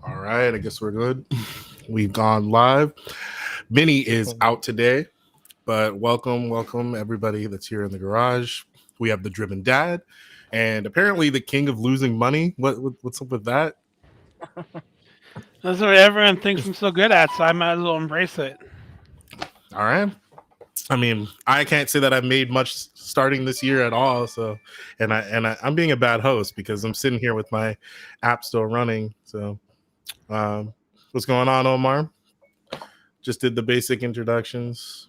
All right, I guess we're good. We've gone live. Minnie is out today, but welcome everybody that's here in the garage. We have the Driven Dad, and apparently the king of losing money. What's up with that? That's what everyone thinks I'm so good at, so I might as well embrace it. All right. I mean, I can't say that I've made much starting this year at all. So, I'm being a bad host because I'm sitting here with my app still running. So, um, what's going on, Omar? Just did the basic introductions.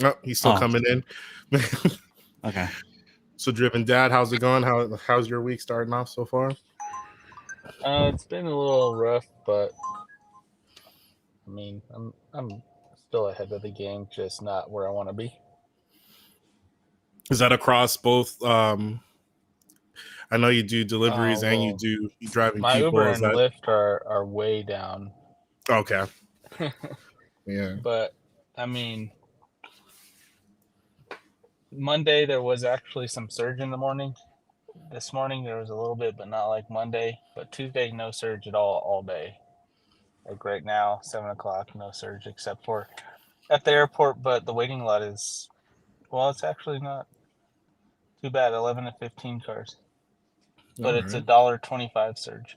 Oh, he's still coming in. Okay. So, Driven Dad, how's it going? How's your week starting off so far? It's been a little rough, but I mean, I'm still ahead of the game, just not where I want to be. Is that across both? I know you do deliveries and Well, you driving my people. Uber Is and that Lyft are way down, okay? Yeah. but I mean, Monday there was actually some surge in the morning. This morning there was a little bit, but not like Monday. But Tuesday, no surge at all day. Like right now, 7 o'clock, no surge except for at the airport. But the waiting lot is, well, it's actually not too bad. 11 to 15 cars, but it's Right. $1.25 surge.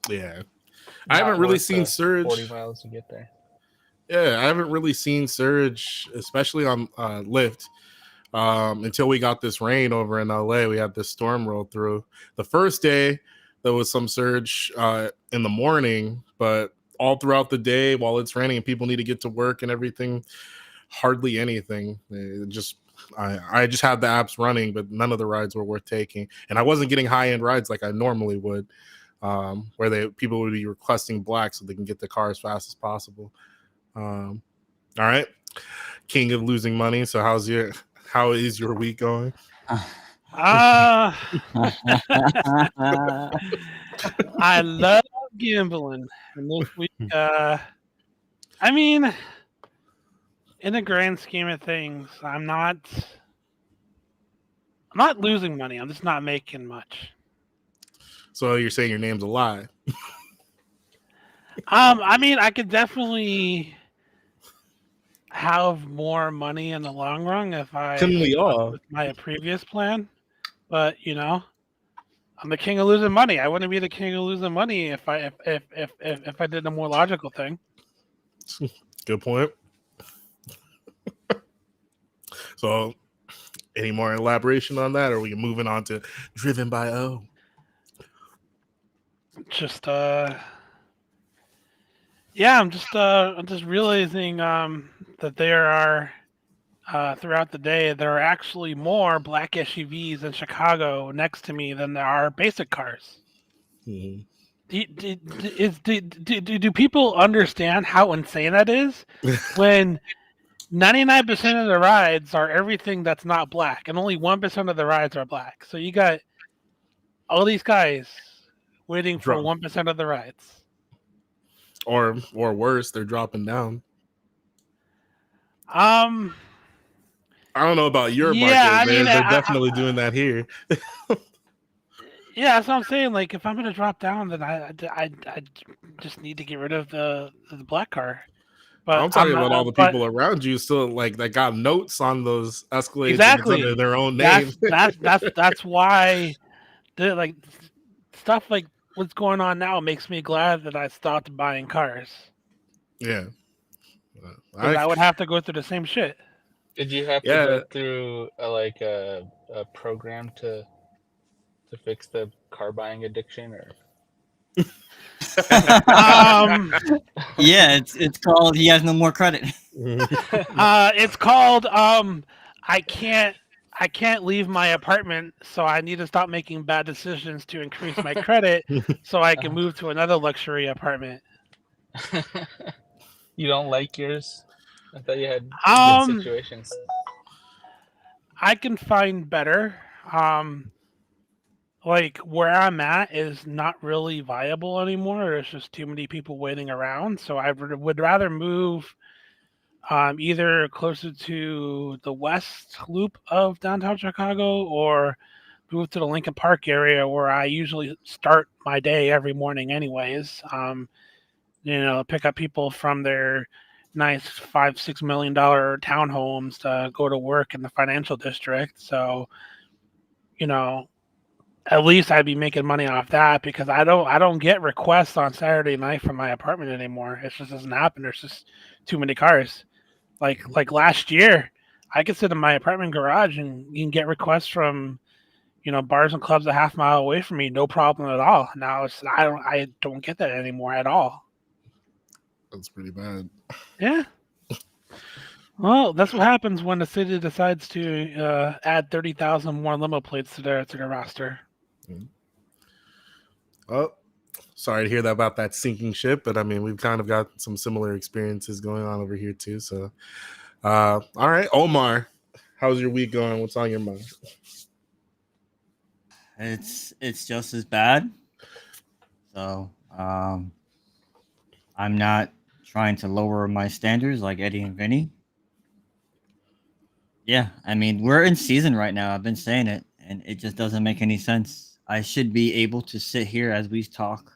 Yeah. I haven't really seen surge. 40 miles to get there. Yeah, I haven't really seen surge, especially on Lyft, until we got this rain over in LA. We had this storm roll through. The first day, there was some surge in the morning, but all throughout the day, while it's raining and people need to get to work and everything, hardly anything. I just had the apps running, but none of the rides were worth taking, and I wasn't getting high end rides like I normally would, where people would be requesting black so they can get the car as fast as possible. All right, king of losing money. So how is your week going? I love gambling, and this week, I mean, in the grand scheme of things, I'm not losing money. I'm just not making much. So you're saying your name's a lie? I mean, I could definitely have more money in the long run if I Couldn't we all? with my previous plan, but I'm the king of losing money. I wouldn't be the king of losing money if I did a more logical thing. Good point. So, any more elaboration on that, or are we moving on to Driven by O? Just yeah, I'm just realizing that there are throughout the day there are actually more black SUVs in Chicago next to me than there are basic cars. Mm-hmm. Do people understand how insane that is? When 99% of the rides are everything that's not black, and only 1% of the rides are black. So you got all these guys waiting for 1% of the rides. Or worse, they're dropping down. I don't know about your market. I mean, they're definitely doing that here. Yeah, that's what I'm saying. Like, if I'm gonna drop down, then I just need to get rid of the black car. But I'm talking about all the people around you still like that got notes on those Escalades exactly under their own name. That's why like stuff like what's going on now makes me glad that I stopped buying cars. Yeah, I would have to go through the same shit. Did you have to go through a program to fix the car buying addiction, or? Yeah, it's called he has no more credit. It's called I can't leave my apartment, so I need to stop making bad decisions to increase my credit so I can move to another luxury apartment. You don't like yours? I thought you had good situations. I can find better. Like where I'm at is not really viable anymore. There's just too many people waiting around. So I would rather move either closer to the west loop of downtown Chicago or moved to the Lincoln Park area where I usually start my day every morning, anyways. Pick up people from their nice $5-6 million townhomes to go to work in the financial district. So, you know, at least I'd be making money off that because I don't get requests on Saturday night from my apartment anymore. It just doesn't happen. There's just too many cars. Like last year, I could sit in my apartment garage and you can get requests from bars and clubs a half mile away from me, no problem at all. Now I don't get that anymore at all. That's pretty bad. Yeah. Well, that's what happens when the city decides to add 30,000 more limo plates to their roster. Oh, sorry to hear that about that sinking ship, but I mean, we've kind of got some similar experiences going on over here too. So, all right, Omar, how's your week going? What's on your mind? It's just as bad. So I'm not trying to lower my standards like Eddie and Vinny. Yeah, I mean, we're in season right now. I've been saying it, and it just doesn't make any sense. I should be able to sit here as we talk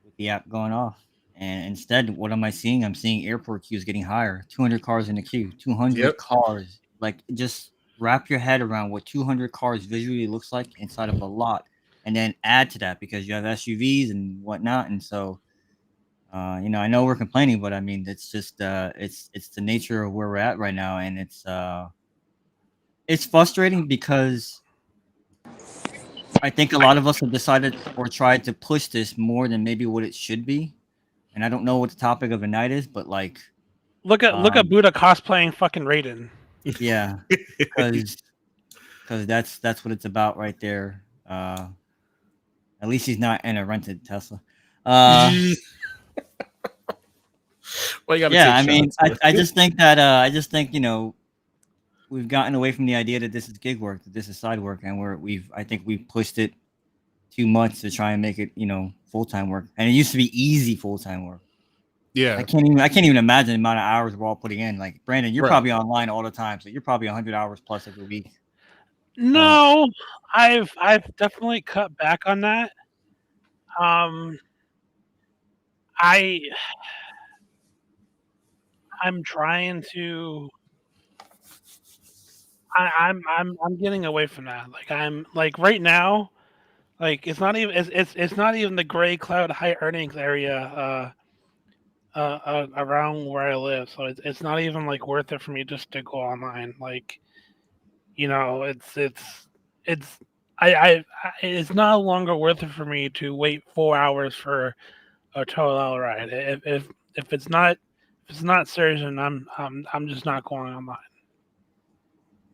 with the app going off. And instead, what am I seeing? I'm seeing airport queues getting higher. 200 cars in the queue. 200 Yep. cars. Like, just wrap your head around what 200 cars visually looks like inside of a lot. And then add to that because you have SUVs and whatnot. And so, I know we're complaining, but I mean, it's just, it's the nature of where we're at right now. And it's frustrating because I think a lot of us have decided or tried to push this more than maybe what it should be. And I don't know what the topic of the night is, but like, look at Buddha cosplaying fucking Raiden. Yeah, because that's what it's about right there. At least he's not in a rented Tesla. Well, you gotta Yeah, take I mean, shots. I just think that we've gotten away from the idea that this is gig work, that this is side work, and I think we've pushed it too much to try and make it full time work. And it used to be easy full time work. Yeah, I can't even imagine the amount of hours we're all putting in. Like Brandon, you're Right. probably online all the time, so you're probably 100 hours plus every week. No, I've definitely cut back on that. I'm trying to. I'm getting away from that. Like I'm like right now, like it's not even it's not even the gray cloud high earnings area around where I live. So it's not even like worth it for me just to go online. Like it's no longer worth it for me to wait 4 hours for a $12 ride. If it's not surgeon, I'm just not going online.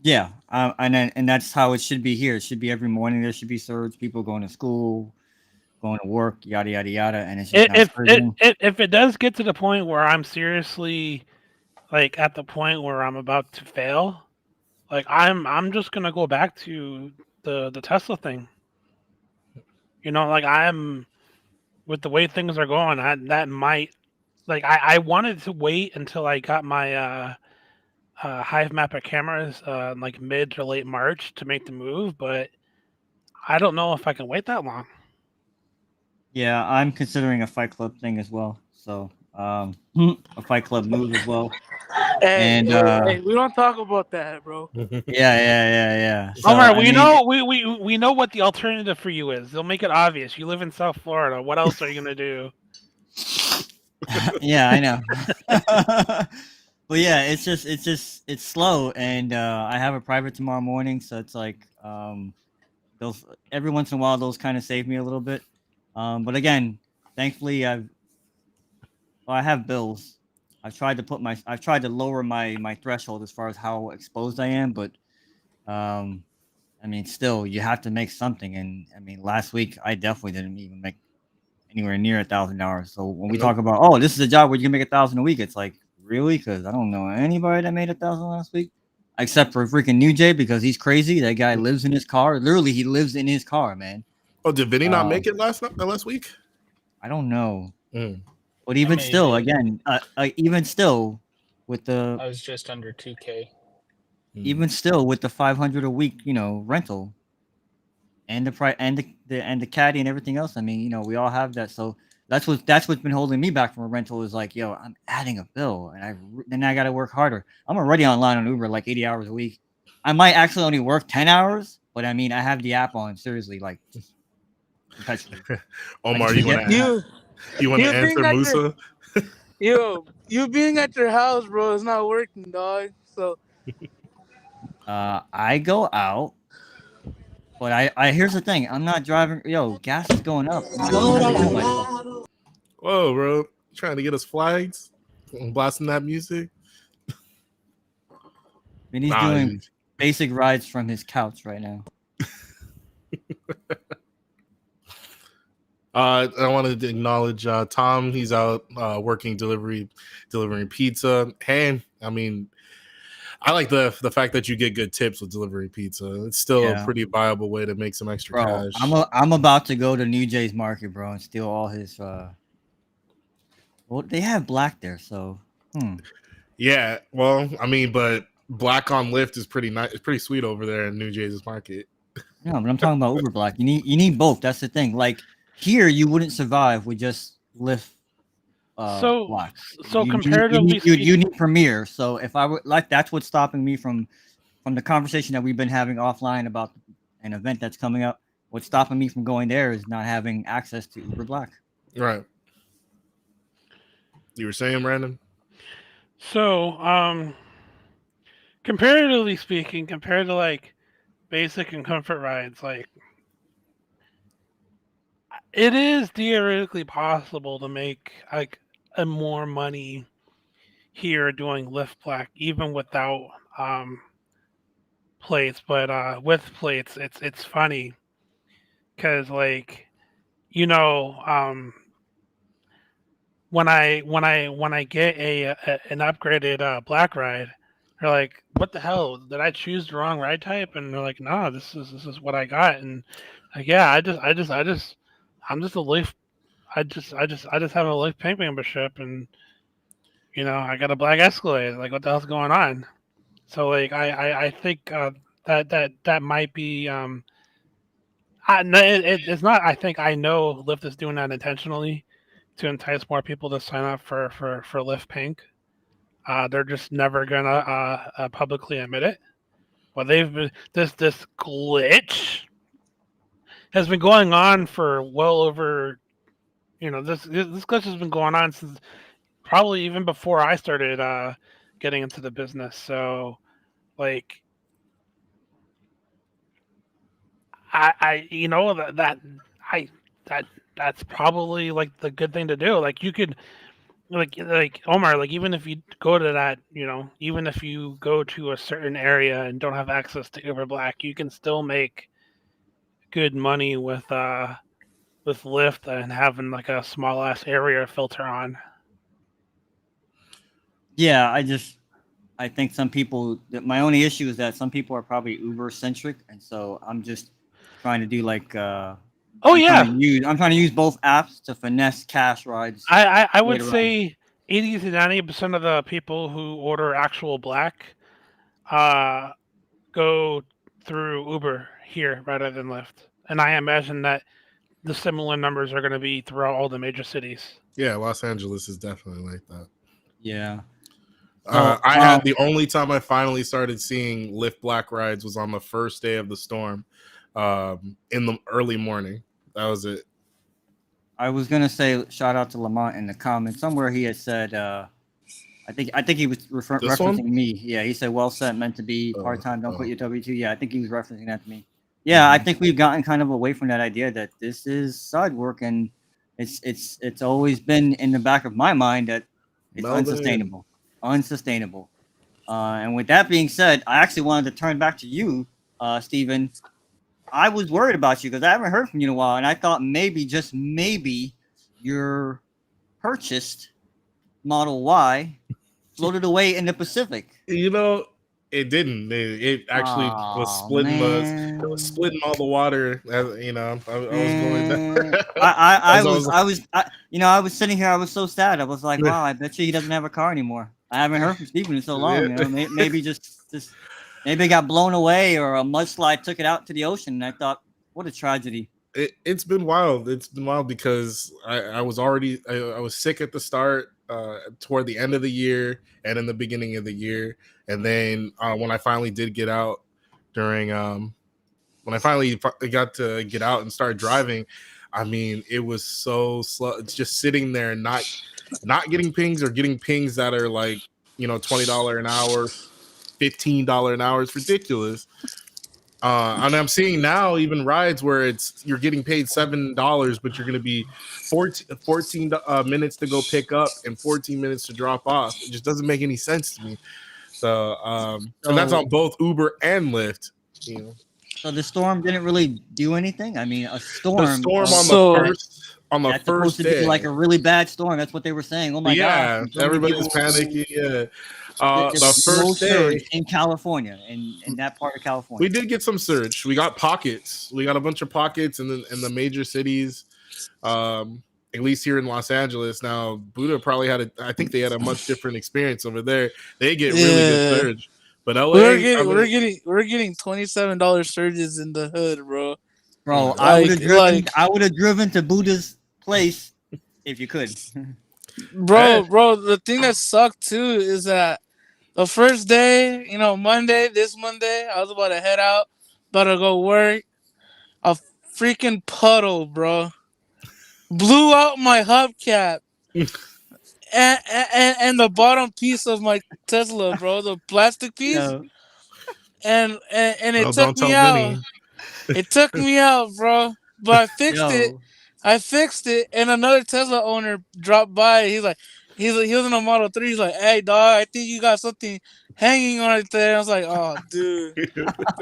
Yeah, and that's how it should be here. It should be every morning. There should be surge. People going to school, going to work, yada yada yada. And it's just if it does get to the point where I'm seriously like at the point where I'm about to fail, like I'm just gonna go back to the Tesla thing. Like I'm with the way things are going, that might like I wanted to wait until I got my Hive Mapper cameras like mid to late March to make the move, but I don't know if I can wait that long. Yeah, I'm considering a Fight Club thing as well. So a Fight Club move as well. Hey, we don't talk about that, bro. Yeah. So, Omar, we know what the alternative for you is. They'll make it obvious. You live in South Florida. What else are you gonna do? Yeah, I know. But yeah, it's slow, and I have a private tomorrow morning, so it's like those every once in a while those kind of save me a little bit. But again, thankfully I have bills. I've tried to lower my threshold as far as how exposed I am, but I mean, still you have to make something. And I mean, last week I definitely didn't even make anywhere near $1,000. So when we talk about, oh, this is a job where you can make 1,000 a week, it's like, really? Because I don't know anybody that made 1,000 last week, except for freaking New Jay because he's crazy. That guy lives in his car. Literally, he lives in his car, man. Oh, did Vinny not make it last week? I don't know. But even still, again, even still, with the I was just under 2K. Even still, with the 500 a week, rental, and the price and the caddy and everything else. I mean, you know, we all have that. So that's what's been holding me back from a rental is like, yo, I'm adding a bill, and then I got to work harder. I'm already online on Uber like 80 hours a week. I might actually only work 10 hours, but I mean, I have the app on seriously, like just perpetually. Omar, just you want forget to you want to answer being at Musa? you being at your house, bro, is not working, dog. So I go out, but I here's the thing. I'm not driving. Yo, gas is going up. I'm not gonna have to kill myself. Whoa, bro, trying to get us flags, blasting that music. And he's Nah, doing basic rides from his couch right now. I wanted to acknowledge Tom. He's out working delivering pizza. And I mean, I like the fact that you get good tips with delivering pizza. It's still a pretty viable way to make some extra cash. I'm about to go to New Jay's Market, bro, and steal all his. Well, they have black there, so. Yeah, well, I mean, but black on Lyft is pretty nice. It's pretty sweet over there in New Jay's Market. No, but I'm talking about Uber Black. You need both. That's the thing. Like here, you wouldn't survive with just Lyft. Black. Comparatively, you need Premier. So if I would like, that's what's stopping me from the conversation that we've been having offline about an event that's coming up. What's stopping me from going there is not having access to Uber Black. Right. You were saying, Brandon? So, comparatively speaking, compared to like basic and comfort rides, like it is theoretically possible to make like a more money here doing Lyft Black, even without plates. But with plates, it's funny because like you know when I get an upgraded black ride, they're like, "What the hell? Did I choose the wrong ride type?" And they're like, "No, this is what I got." And like, yeah, I'm just a Lyft. I just have a Lyft Pink membership, and you know, I got a black Escalade. Like, what the hell's going on? So like, I think that might be no, it's not. I think I know Lyft is doing that intentionally to entice more people to sign up for Lyft Pink. They're just never gonna publicly admit it. But they've been this glitch has been going on for well over. You know, this glitch has been going on since probably even before I started getting into the business. So, like, I you know that's probably like the good thing to do. Like, you could like Omar, like even if you go to that, you know, even if you go to a certain area and don't have access to Uber Black, you can still make good money with Lyft and having like a small ass area filter on. Yeah, I think some people. My only issue is that some people are probably Uber centric, and so I'm just trying to do like. I'm trying to use both apps to finesse cash rides. I would say 80 to 90% of the people who order actual black go through Uber here rather than Lyft. And I imagine that the similar numbers are going to be throughout all the major cities. Yeah, Los Angeles is definitely like that. Yeah. I had the only time I finally started seeing Lyft Black rides was on the first day of the storm, in the early morning. That was it. I was gonna say shout out to Lamont in the comments. Somewhere he had said, I think he was referencing me. Yeah, he said, "Well said, meant to be part time. Don't quit your W-2." Yeah, I think he was referencing that to me. Yeah, I think we've gotten kind of away from that idea that this is side work, and it's always been in the back of my mind that it's unsustainable. And with that being said, I actually wanted to turn back to you, Steven. I was worried about you because I haven't heard from you in a while, and I thought maybe, just maybe, your purchased Model Y floated away in the Pacific. You know, it didn't. It actually was splitting all the water. You know, I was going down. I was sitting here. I was so sad. I was like, wow, I bet you he doesn't have a car anymore. I haven't heard from Steven in so long. You know, maybe just maybe it got blown away or a mudslide took it out to the ocean. And I thought What a tragedy. It's been wild. It's been wild because I was already I was sick at the start, toward the end of the year and in the beginning of the year, and then when I finally did get out during when I finally got to get out and start driving, I mean it was so slow. It's just sitting there and not getting pings or getting pings that are like $20 an hour, $15 an hour. It's ridiculous. And I'm seeing now even rides where you're getting paid $7, but you're going to be 14 minutes to go pick up and 14 minutes to drop off. It just doesn't make any sense to me. So, and that's on both Uber and Lyft. So the storm didn't really do anything. I mean, a storm. The storm on the that's first supposed to day, be like a really bad storm. That's what they were saying. Oh my god! Yeah, everybody was panicking. Yeah. The first day in California, in that part of California, we did get some surge. We got pockets. We got a bunch of pockets in the major cities. At least here in Los Angeles. Now, Buddha probably I think they had a much different experience over there. They get really good surge. But LA, we're getting $27 surges in the hood, bro. Bro, I would have driven to Buddha's place if you could. Bro, the thing that sucked too is that the first day, this Monday, I was about to head out, about to go work. A freaking puddle, bro, blew out my hubcap and the bottom piece of my Tesla, bro, the plastic piece, and it took me out. It took me out, bro. But I fixed it. I fixed it, and another Tesla owner dropped by. He was in a Model 3. He's like, "Hey, dog, I think you got something hanging on it there." I was like, "Oh, dude."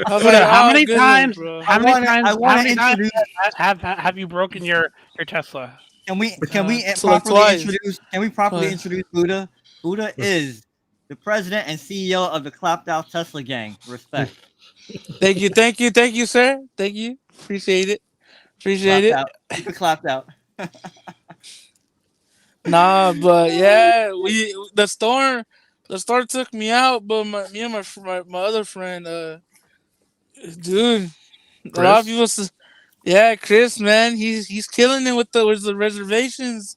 I was like, how many times? bro? How many times have you broken your Tesla? Can we properly introduce? Can we properly introduce Buddha? Buddha is the president and CEO of the Clapped Out Tesla Gang. Respect. Thank you, sir. Thank you. Appreciate it. Keep it clapped out. Nah, but yeah, the storm took me out, but me and my other friend, dude, Chris? A lot of people, Chris, man, he's killing it with the reservations.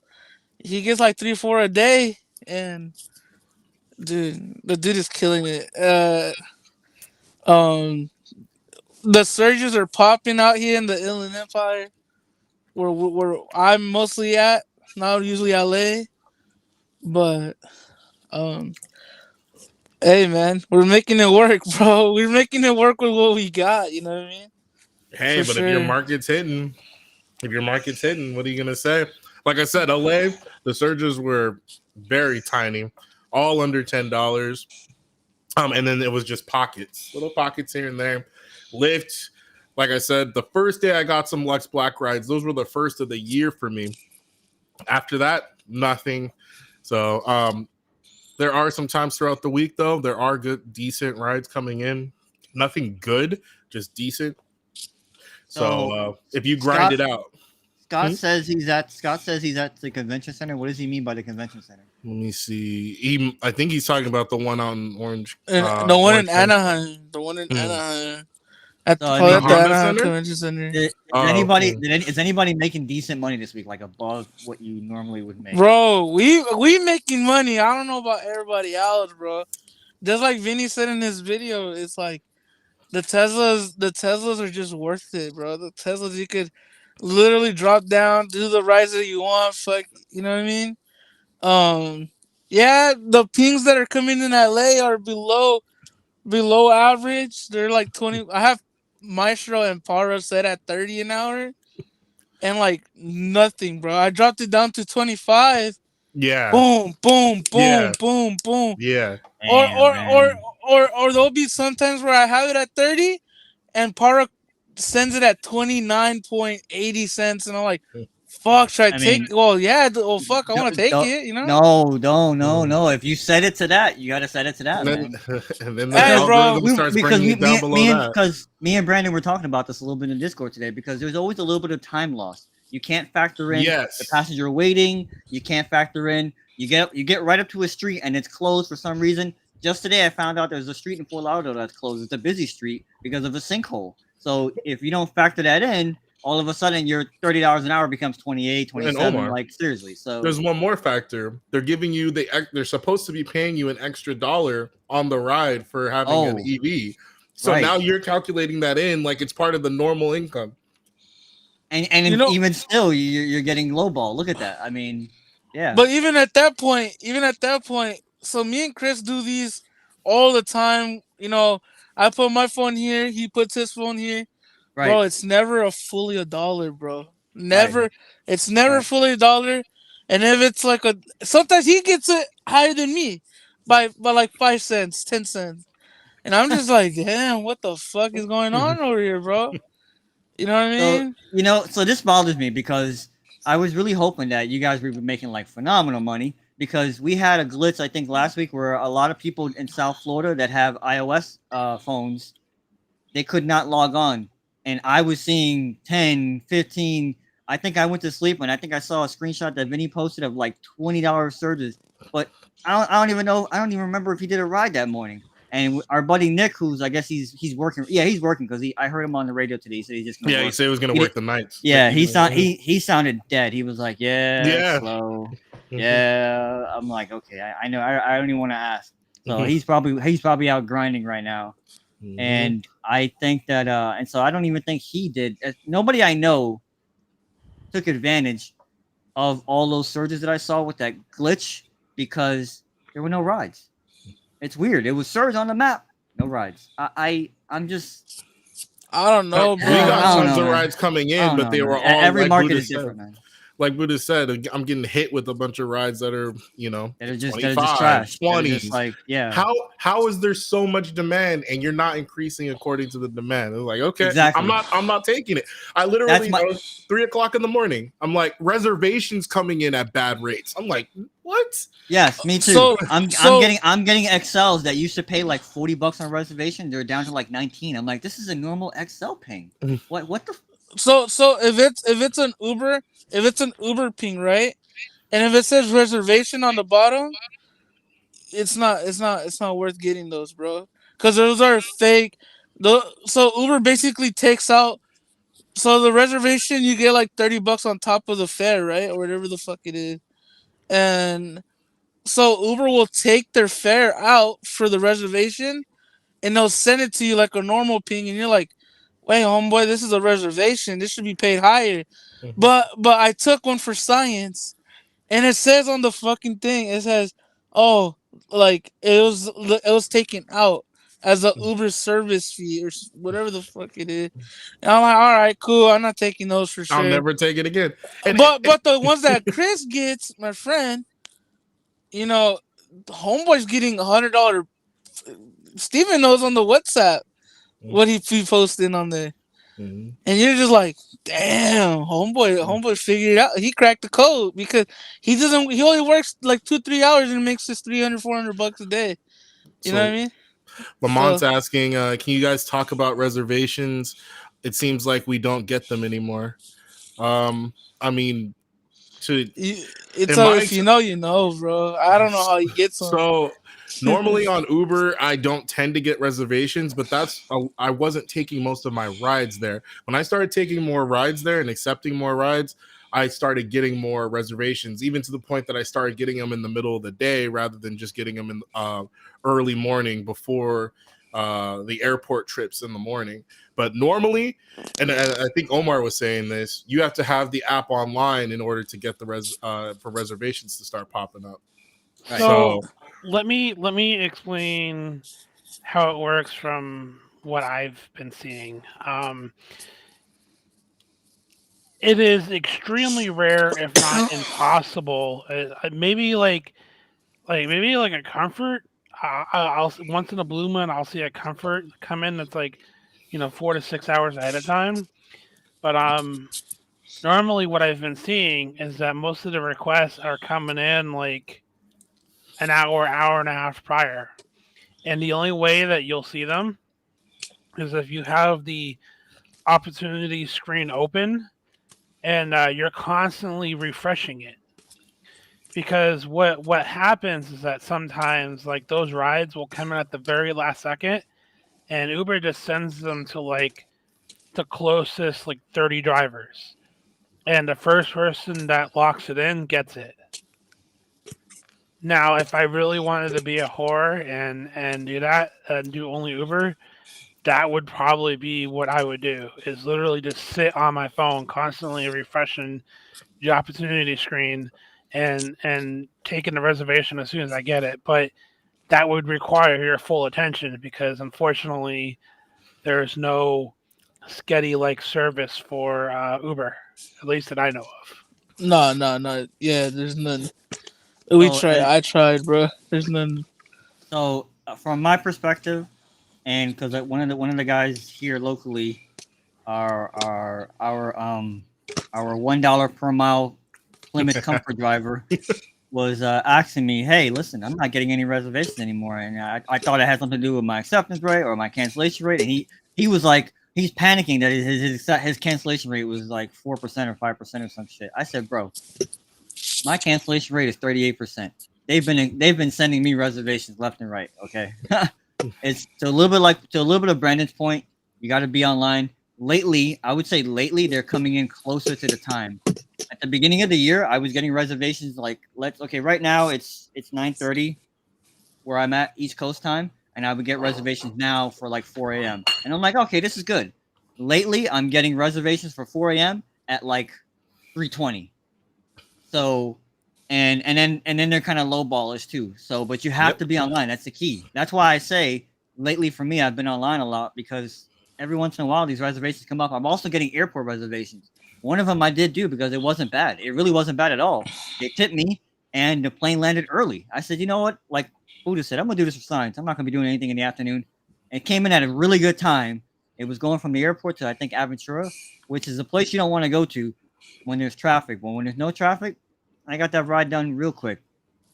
He gets like 3-4 a day, and dude, the dude is killing it. The surges are popping out here in the Inland Empire, where I'm mostly at. Not usually LA, but hey man, we're making it work, bro. We're making it work with what we got. You know what I mean? Hey, but if your market's hitting, what are you gonna say? Like I said, LA, the surges were very tiny, all under $10. And then it was just little pockets here and there. Lyft, like I said, the first day I got some Lux Black rides. Those were the first of the year for me. After that, nothing. So there are some times throughout the week, though. There are good, decent rides coming in. Nothing good, just decent. So if you grind it out. Scott says he's at the convention center. What does he mean by the convention center? Let me see. I think he's talking about the one on Orange. The one in Anaheim. The one in Anaheim. At the Anaheim Convention Center. Is anybody making decent money this week, like above what you normally would make? Bro, we making money. I don't know about everybody else, bro. Just like Vinny said in his video, it's like the Teslas are just worth it, bro. The Teslas, you could literally drop down, do the rides that you want. Fuck, you know what I mean? Yeah, the pings that are coming in LA are below average. They're like 20. I have Maestro and Para set at 30 an hour, and like nothing, bro. I dropped it down to 25. Yeah. Boom, boom, boom, boom, boom. Yeah. Or there'll be sometimes where I have it at 30, and Para sends it at 29.80 cents, and I'm like, fuck, should I take? Well, yeah. Well, fuck, I want to take it. You know? No. If you set it to that, you gotta set it to that, man. And then the algorithm starts bringing it down below that. Because me and Brandon were talking about this a little bit in Discord today, because there's always a little bit of time loss. You can't factor in the passenger waiting. You can't factor in. You get right up to a street and it's closed for some reason. Just today, I found out there's a street in Fort Lauderdale that's closed. It's a busy street because of a sinkhole. So if you don't factor that in, all of a sudden your $30 an hour becomes 28, And 27. Omar, Like seriously. So there's one more factor. They're giving you they're supposed to be paying you an extra $1 on the ride for having an Oh, EV. So right. now you're calculating that in like it's part of the normal income. And You know- even still, you're getting lowball. Look at that. I mean, yeah. But even at that point, so me and Chris do these all the time. You know, I put my phone here, he puts his phone here. Right. Bro, it's never a fully $1, bro. Right. Never. It's never Right. fully $1. And if it's like sometimes he gets it higher than me by like 5 cents, 10 cents. And I'm just like, damn, what the fuck is going on over here, bro? You know what I So mean? so this bothers me because I was really hoping that you guys would be making like phenomenal money because we had a glitch I think last week where a lot of people in South Florida that have iOS phones, they could not log on, and I was seeing 10, 15. I think I went to sleep and I think I saw a screenshot that Vinny posted of like $20 surges, but I don't even know. I don't even remember if he did a ride that morning. And our buddy Nick, who's I guess he's working. Yeah, he's working because I heard him on the radio today. He said he's just gonna Yeah, he work. said he was going to work the nights. Yeah, Like, he sounded dead. He was like, yeah, Yeah. slow. Mhm. Yeah, I'm like, okay, I know. I don't even want to ask. So he's probably out grinding right now. Mhm. And I think that and so I don't even think he did. Nobody I know took advantage of all those surges that I saw with that glitch because there were no rides. It's weird. It was surge on the map, no rides. I'm just I don't know, We bro. I got don't tons know, of man. rides coming I in, don't but know, they man. were all Every like market Buddha is said. different, man. Like Buddha said, I'm getting hit with a bunch of rides that are, That are just 25, trash. That are 20s. just like, yeah. How is there so much demand and you're not increasing according to the demand? It's like, okay, Exactly. I'm not taking it. I literally That's my- 3:00 in the morning. I'm like, reservations coming in at bad rates. I'm like, what? Yes, me too. So- I'm so- getting XLs that used to pay like $40 on reservation. They're down to like 19. I'm like, this is a normal XL ping. What the So if it's an Uber ping, right? And if it says reservation on the bottom, it's not worth getting those, bro. Because those are fake. So Uber basically takes out. So the reservation you get like $30 on top of the fare, right, or whatever the fuck it is, and so Uber will take their fare out for the reservation, and they'll send it to you like a normal ping, and you're like, "Wait, homeboy, this is a reservation. This should be paid higher." Mhm. But I took one for science, and it says on the fucking thing, it says, "Oh, like it was taken out as a Uber service fee or whatever the fuck it is." And I'm like, "All right, cool. I'm not taking those for I'll sure." never take it again. And But the ones that Chris gets, my friend, homeboy's getting $100. Steven knows on the WhatsApp what he posted on there. Mhm. And you're just like, damn, homeboy figured it out. He cracked the code because he only works like 2-3 hours and makes us $300-$400 a day. You know what I mean? Lamont's asking, can you guys talk about reservations? It seems like we don't get them anymore. I mean, If you know, you know, bro. I don't know how he gets them. So normally on Uber, I don't tend to get reservations, but I wasn't taking most of my rides there. When I started taking more rides there and accepting more rides, I started getting more reservations, even to the point that I started getting them in the middle of the day rather than just getting them in early morning before the airport trips in the morning. But normally, and I think Omar was saying this, you have to have the app online in order to get for reservations to start popping up. Right. So let me explain how it works from what I've been seeing. It is extremely rare, if not impossible. Maybe like a comfort. I'll once in a blue moon I'll see a comfort come in that's like 4 to 6 hours ahead of time. But normally what I've been seeing is that most of the requests are coming in like an hour and a half prior. And the only way that you'll see them is if you have the opportunity screen open and you're constantly refreshing it. Because what happens is that sometimes like those rides will come in at the very last second, and Uber just sends them to like the closest like 30 drivers, and the first person that locks it in gets it. Now, if I really wanted to be a whore and do that and do only Uber, that would probably be what I would do. Is literally just sit on my phone, constantly refreshing the opportunity screen and taking the reservation as soon as I get it. But that would require your full attention because unfortunately there's no Sketty like service for Uber, at least that I know of. No. Yeah, there's none. We So, tried. I tried, bro. There's none. so from my perspective, and because one of the guys here locally, our $1 per mile Plymouth Comfort driver was asking me, "Hey, listen, I'm not getting any reservations anymore," and I thought it had something to do with my acceptance rate or my cancellation rate, and he was like, he's panicking that his cancellation rate was like 4% or 5% or some shit. I said, bro, my cancellation rate is 38%. They've been sending me reservations left and right. Okay, it's to a little bit of Brandon's point. You got to be online. Lately, I would say they're coming in closer to the time. At the beginning of the year, I was getting reservations like right now it's 9:30 where I'm at East Coast time, and I would get reservations now for like 4 a.m. And I'm like, okay, this is good. Lately, I'm getting reservations for 4 a.m. at like 3:20. So, and then they're kind of lowballers too. So, but you have to be online. That's the key. That's why I say lately for me, I've been online a lot because every once in a while these reservations come up. I'm also getting airport reservations. One of them I did do because it wasn't bad. It really wasn't bad at all. They tipped me, and the plane landed early. I said, you know what? Like Buddha said, I'm gonna do this for science. I'm not gonna be doing anything in the afternoon. It came in at a really good time. It was going from the airport to I think Aventura, which is a place you don't want to go to when there's traffic. But when there's no traffic, I got that ride done real quick.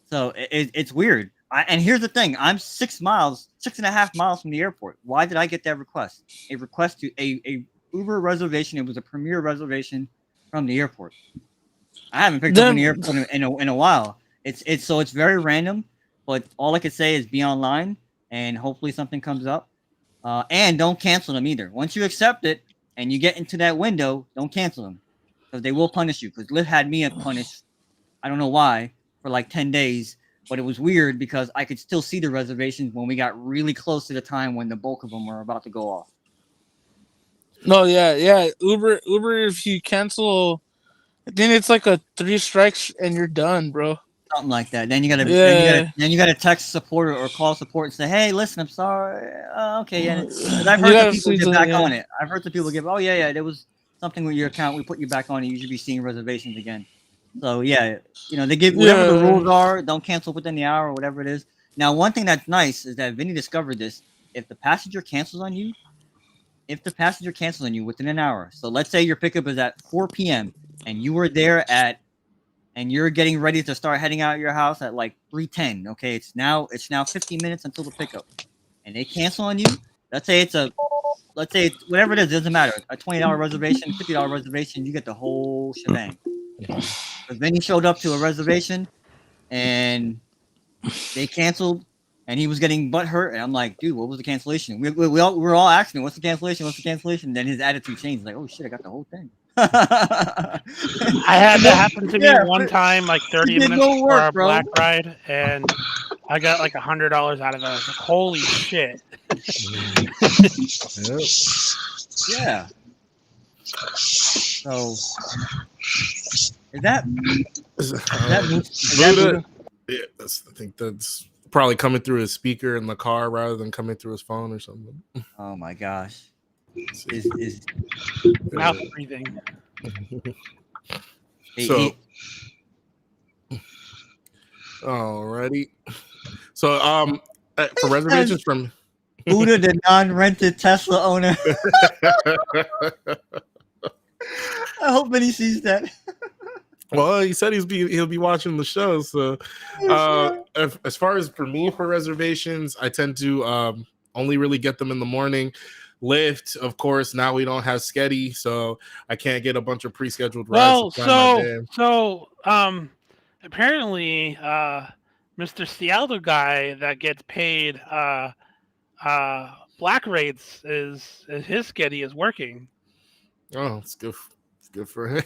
So it's weird. And here's the thing: I'm 6.5 miles from the airport. Why did I get that request? A request to a Uber reservation. It was a premier reservation from the airport. I haven't picked up an airport in a while. It's very random. But all I could say is be online, and hopefully something comes up. And don't cancel them either. Once you accept it and you get into that window, don't cancel them because they will punish you. Because Lyft had me punished. I don't know why for like 10 days, but it was weird because I could still see the reservations when we got really close to the time when the bulk of them were about to go off. No, yeah. Uber, if you cancel, then it's like a 3 strikes and you're done, bro. Something like that. Then you gotta, Yeah. then you gotta text support or call support and say, "Hey, listen, I'm sorry." Okay, yeah. Because I've heard the people get back on it. I've heard the people give, "Oh yeah, there was something with your account. We put you back on it. You should be seeing reservations again." So yeah, they give whatever the rules are. Don't cancel within the hour or whatever it is. Now, one thing that's nice is that Vinny discovered this. If the passenger cancels on you within an hour, so let's say your pickup is at 4 p.m. and you were there and you're getting ready to start heading out of your house at like 3:10. Okay, it's now 15 minutes until the pickup, and they cancel on you. Let's say it's whatever it is, doesn't matter. A $20 reservation, $50 reservation, you get the whole shebang. Because then he showed up to a reservation, and they canceled, and he was getting butthurt, and I'm like, dude, what was the cancellation? We're all asking, what's the cancellation? What's the cancellation? And then his attitude changed, like, oh shit, I got the whole thing. I had that happen to me one time, like 30 minutes before our black ride, and I got like $100 out of it. I was like, holy shit. Yeah. So is that Buddha? Yeah, I think that's probably coming through his speaker in the car rather than coming through his phone or something. Oh my gosh. Is mouth breathing. So alrighty. So for reservations from Buddha, the non-rented Tesla owner. I hope Vinny sees that. Well, he said he'll be watching the show. So as far as for me for reservations, I tend to only really get them in the morning. Lyft, of course, now we don't have Sketty, so I can't get a bunch of pre-scheduled rides. So apparently Mr. Cialdo guy that gets paid black rates is his Sketty is working. Oh, it's good. It's good for him.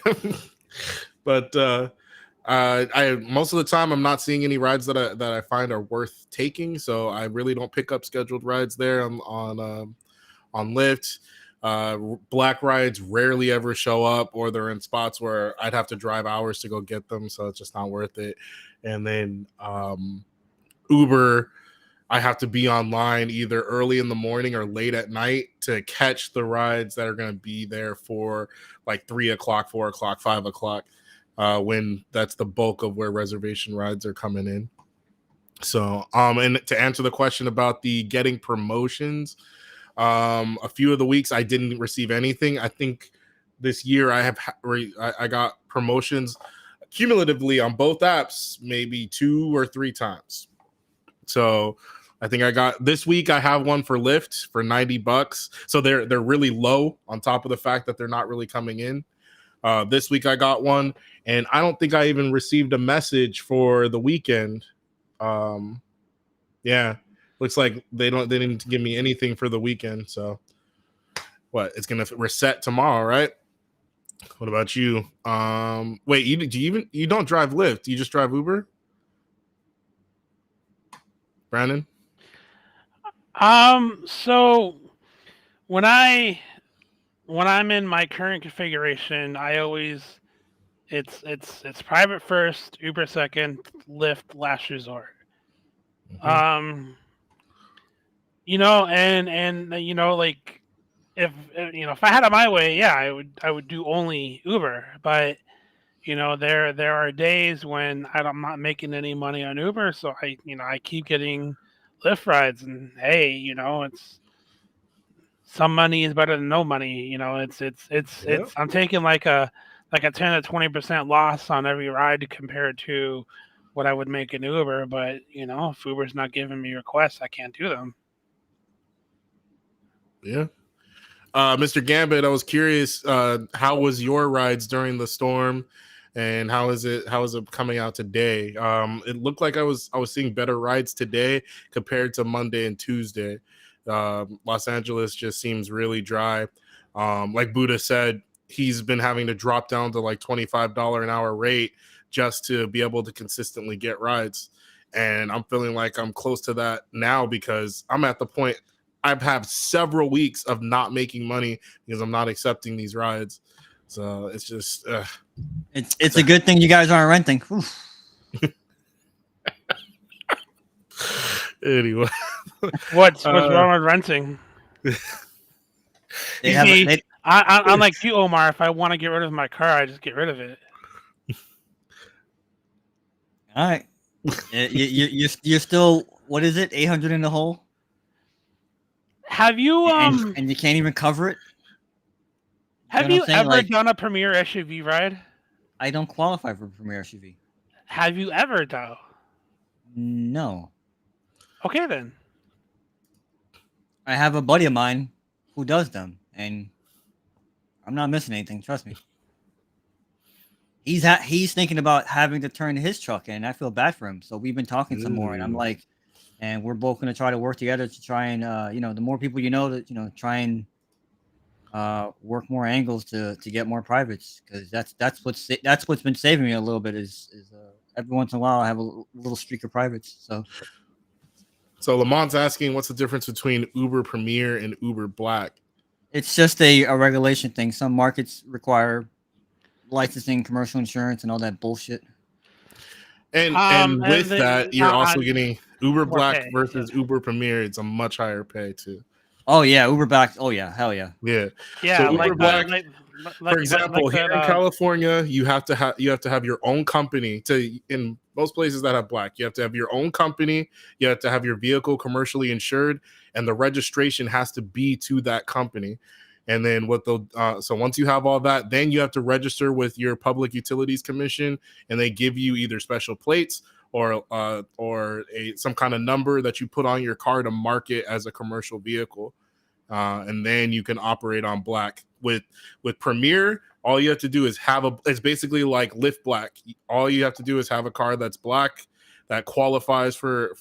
But I most of the time I'm not seeing any rides that I find are worth taking, so I really don't pick up scheduled rides there on Lyft. Black rides rarely ever show up, or they're in spots where I'd have to drive hours to go get them, so it's just not worth it. And then Uber, I have to be online either early in the morning or late at night to catch the rides that are going to be there for like 3 o'clock, 4 o'clock, 5 o'clock, when that's the bulk of where reservation rides are coming in. So, and to answer the question about the getting promotions, a few of the weeks I didn't receive anything. I think this year I got promotions cumulatively on both apps maybe 2 or 3 times. So I think I got this week. I have one for Lyft for $90. So they're really low on top of the fact that they're not really coming in. This week I got one, and I don't think I even received a message for the weekend. Yeah, looks like they didn't give me anything for the weekend. So what? It's gonna reset tomorrow, right? What about you? Wait, you don't drive Lyft? You just drive Uber, Brandon? So when I'm in my current configuration, I always it's private first, Uber second, Lyft last resort. Mm-hmm. Like if I had it my way, yeah, I would do only Uber, but there are days when I'm not making any money on Uber, so I keep getting Lyft rides, and hey, it's some money is better than no money. It's I'm taking like a 10 to 20% loss on every ride compared to what I would make in Uber, but if Uber's not giving me requests, I can't do them. Yeah. Mr. Gambit, I was curious, how was your rides during the storm, and how is it coming out today? It looked like I was seeing better rides today compared to Monday and Tuesday. Los Angeles just seems really dry. Like Buddha said, he's been having to drop down to like $25 an hour rate just to be able to consistently get rides. And I'm feeling like I'm close to that now because I'm at the point I've had several weeks of not making money because I'm not accepting these rides. So it's just it's a good thing you guys aren't renting. Anyway. What's wrong with renting? I'm like you, Omar. If I want to get rid of my car, I just get rid of it. All right. You're still, what is it, 800 in the hole? Have you and you can't even cover it? Have you ever done a Premier SUV ride? I don't qualify for Premier SUV. Have you ever though? No. Okay then. I have a buddy of mine who does them, and I'm not missing anything. Trust me. He's thinking about having to turn his truck in. I feel bad for him. So we've been talking some more, and I'm like, and we're both going to try to work together to try and the more people that try and work more angles to get more privates, because that's what's been saving me a little bit is every once in a while I have a little streak of privates. So Lamont's asking, what's the difference between Uber Premier and Uber Black? It's just a regulation thing. Some markets require licensing, commercial insurance, and all that bullshit. And with that, you're also getting Uber Black versus Uber Premier. It's a much higher pay too. Oh yeah, Uber Black. Oh yeah, hell yeah. Yeah. Yeah. So Uber Black, for example, here in California, you have to have your own company. In most places that have Black, you have to have your own company. You have to have your vehicle commercially insured, and the registration has to be to that company. And then so once you have all that, then you have to register with your Public Utilities Commission, and they give you either special plates or some kind of number that you put on your car to mark it as a commercial vehicle, and then you can operate on Black. With Premier, all you have to do is it's basically like Lyft Black. All you have to do is have a car that's Black that qualifies for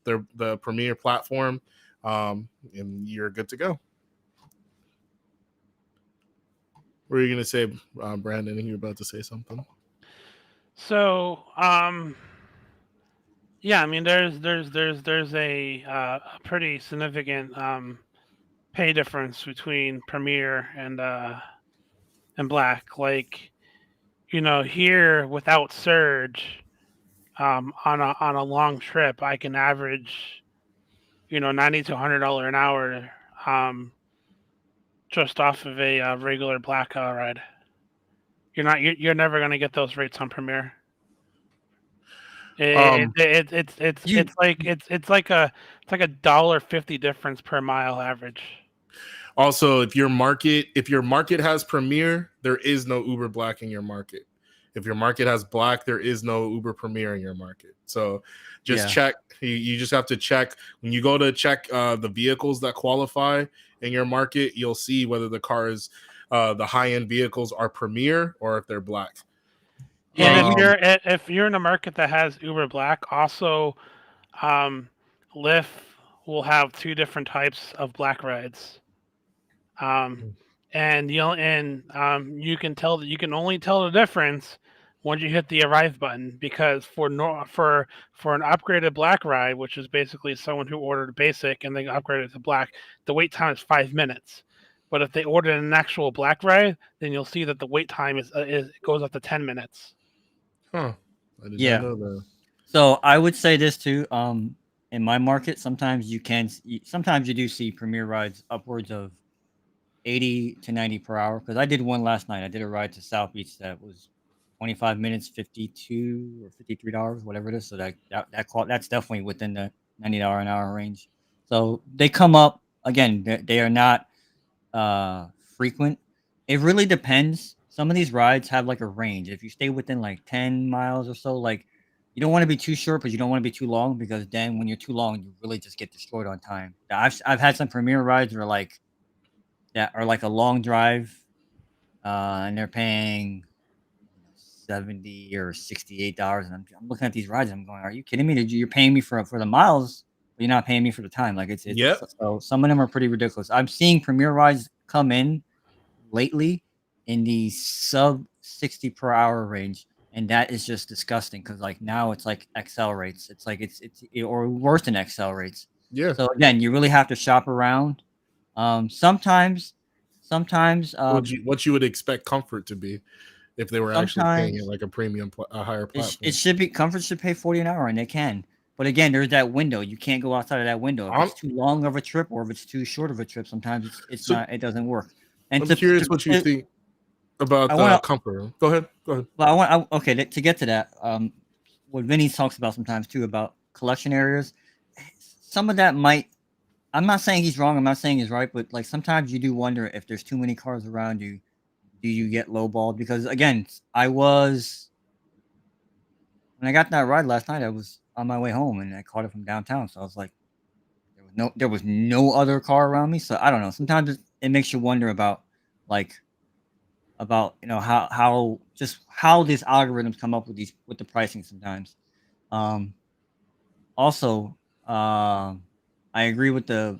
the Premier platform, and you're good to go. What are you gonna say, Brandon? You were about to say something. So, yeah, I mean, there's a pretty significant pay difference between Premier and Black. Like, here without surge, on a long trip, I can average, $90 to $100 an hour, just off of a regular Black ride. You're never gonna get those rates on Premier. Um, You It's like a $1.50 difference per mile average. Also, if your market has Premier, there is no Uber Black in your market. If your market has Black, there is no Uber Premier in your market. So just Yeah. check. You just have to check when you go to check the vehicles that qualify in your market. You'll see whether the cars, the high end vehicles, are Premier or if they're Black. And Yeah, you, if you're in a market that has Uber Black, also, um, Lyft will have two different types of Black rides. Um, you can tell that you can only tell the difference once you hit the arrive button, because for an upgraded Black ride, which is basically someone who ordered basic and then upgraded to Black, the wait time is 5 minutes. But if they ordered an actual Black ride, then you'll see that the wait time is goes up to 10 minutes. Huh. I did yeah. not know that. So I would say this too. In my market, sometimes you do see Premier rides upwards of 80 to 90 per hour. Because I did one last night. I did a ride to South Beach that was 25 minutes, 52 or $53, whatever it is. So that's definitely within the $90 an hour range. So they come up again. They are not frequent. It really depends. Some of these rides have like a range. If you stay within like 10 miles or so, like you don't want to be too short, but you don't want to be too long, because then when you're too long, you really just get destroyed on time. I've had some Premier rides where like that are like a long drive, and they're paying 70 or $68, and I'm looking at these rides and I'm going, are you kidding me? You're paying me for the miles, but you're not paying me for the time. Like it's Yep. so some of them are pretty ridiculous. I'm seeing Premier rides come in lately in the sub 60 per hour range, and that is just disgusting, because like now it's like XL rates. It's like or worse than XL rates. Yeah. So again, you really have to shop around. Sometimes What you would expect Comfort to be if they were actually paying it sometimes like a premium, a higher platform. it should be Comfort should pay 40 an hour, and they can. But again, there's that window. You can't go outside of that window. If I'm, it's too long of a trip or if it's too short of a trip, sometimes it's so not. It doesn't work. And I'm curious what you think about I want to. Comfort. Go ahead. Go ahead. Well, okay, to get to that, what Vinny talks about sometimes too about collection areas. Some of that might. I'm not saying he's wrong. I'm not saying he's right, but like sometimes you do wonder if there's too many cars around you. Do you get lowballed? Because again, when I got that ride last night, I was on my way home and I caught it from downtown. So I was like, there was no other car around me. So I don't know. Sometimes it makes you wonder about like how these algorithms come up with the pricing sometimes. Also, I agree with the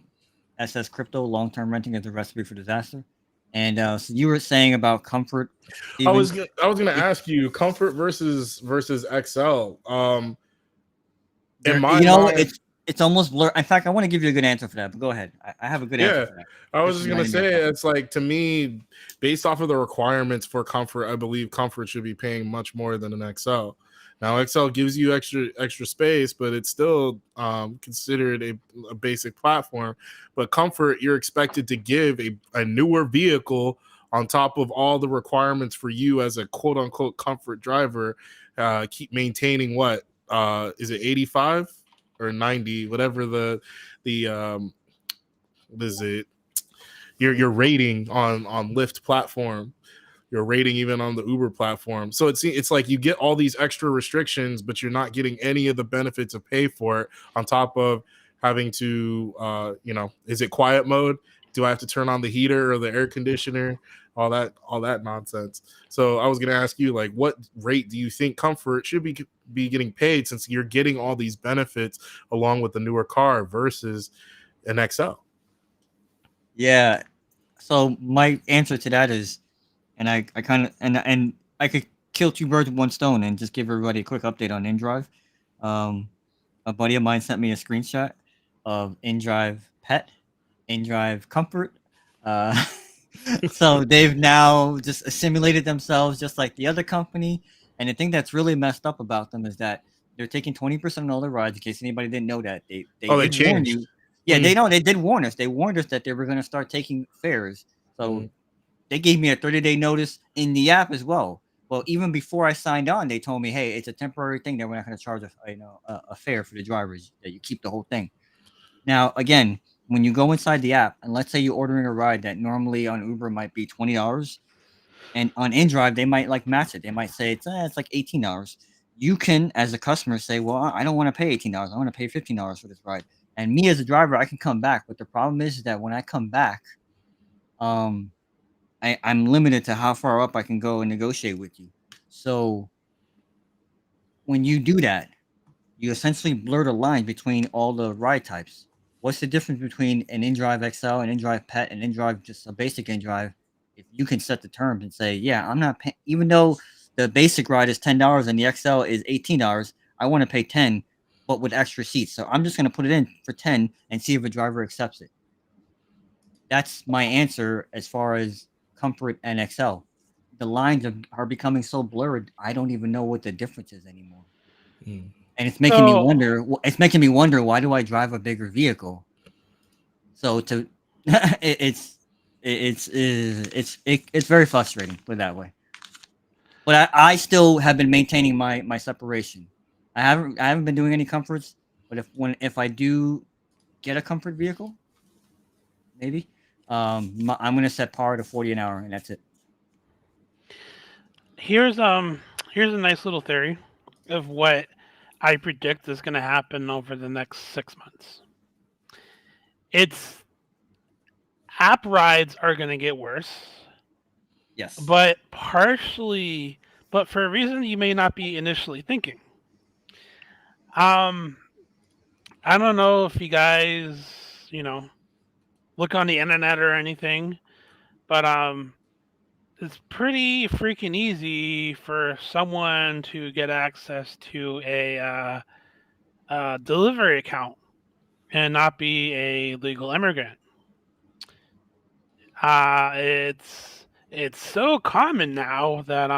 SS Crypto. Long-term renting is a recipe for disaster. And so you were saying about Comfort, I Steven. was gonna ask you Comfort versus XL. In my mind, It's almost blur. In fact, I want to give you a good answer for that, but go ahead. I have a good answer yeah, for that. I was Just just gonna reminded me of say something. it's like, to me, based off of the requirements for Comfort, I believe Comfort should be paying much more than an XL. Now XL gives you extra space, but it's still considered a basic platform. But Comfort, you're expected to give a newer vehicle on top of all the requirements for you as a quote unquote comfort driver. Keep maintaining what is it 85 or 90, whatever the what is it, your rating on Lyft platform, your rating even on the Uber platform. So it's like you get all these extra restrictions, but you're not getting any of the benefits of pay for it, on top of having to is it quiet mode? Do I have to turn on the heater or the air conditioner? All that nonsense. So I was gonna ask you, like, what rate do you think Comfort should be getting paid, since you're getting all these benefits along with the newer car versus an XL? Yeah. So my answer to that is, and I kind of and I could kill two birds with one stone and just give everybody a quick update on InDrive. Um, a buddy of mine sent me a screenshot of InDrive Pet, InDrive Comfort. Uh, so they've now just assimilated themselves just like the other company. And the thing that's really messed up about them is that they're taking 20% on all their rides. In case anybody didn't know that, they Oh, they did warn changed. you. Yeah, Mm. they know they did warn us. They warned us that they were going to start taking fares. So Mm. they gave me a 30-day notice in the app as well. Well, even before I signed on, they told me, "Hey, it's a temporary thing that we're not going to charge a fare for the drivers. That you keep the whole thing." Now, again, when you go inside the app, and let's say you're ordering a ride that normally on Uber might be $20, and on InDrive they might like match it. They might say it's like $18. You can, as a customer, say, "Well, I don't want to pay $18. I want to pay $15 for this ride." And me as a driver, I can come back. But the problem is that when I come back, um, I'm limited to how far up I can go and negotiate with you. So when you do that, you essentially blur the line between all the ride types. What's the difference between an InDrive XL, an InDrive Pet, and InDrive just a basic InDrive? If you can set the terms and say, yeah, I'm not paying, even though the basic ride is $10 and the XL is $18, I want to pay 10, but with extra seats. So I'm just going to put it in for 10 and see if a driver accepts it. That's my answer as far as Comfort and XL. The lines are becoming so blurred. I don't even know what the difference is anymore. Mm. And it's making me So wonder. It's making me wonder, why do I drive a bigger vehicle? So to it's very frustrating, put it that way. But I still have been maintaining my separation. I haven't been doing any comforts. But if I do get a comfort vehicle, maybe I'm gonna set par to 40 an hour, and that's it. here's here's a nice little theory of what I predict is going to happen over the next 6 months. It's app rides are going to get worse, Yes. but partially, but for a reason you may not be initially thinking. Um, I don't know if you guys, you know, look on the internet or anything, but it's pretty freaking easy for someone to get access to a delivery account and not be a legal immigrant. It's so common now that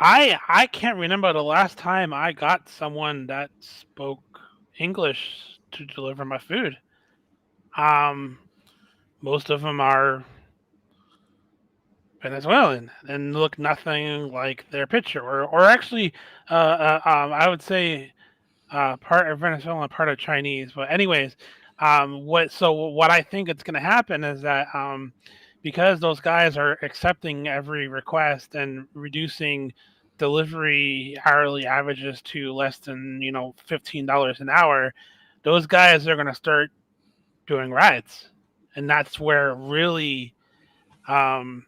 I can't remember the last time I got someone that spoke English to deliver my food. Um, most of them are Venezuelan and look nothing like their picture, or actually, I would say part of Venezuelan, part of Chinese. But anyways, what I think is going to happen is that because those guys are accepting every request and reducing delivery hourly averages to less than $15 an hour, those guys are going to start doing rides, and that's where really um,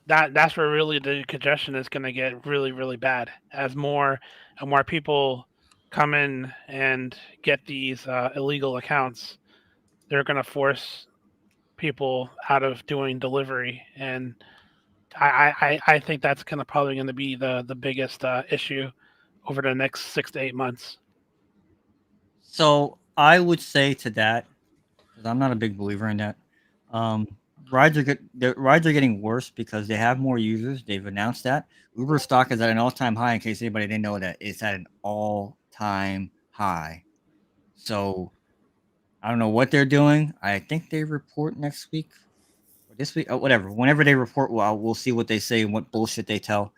that's where really the congestion is going to get really really bad as more and more people come in and get these illegal accounts. They're going to force people out of doing delivery, and I think that's kind of probably going to be the biggest issue over the next 6 to 8 months. So I would say to that, because I'm not a big believer in that. Um, the rides are getting worse because they have more users. They've announced that Uber stock is at an all-time high. In case anybody didn't know that, it's at an all-time high. So I don't know what they're doing. I think they report next week or this week, whatever. Whenever they report, we'll see what they say and what bullshit they tell.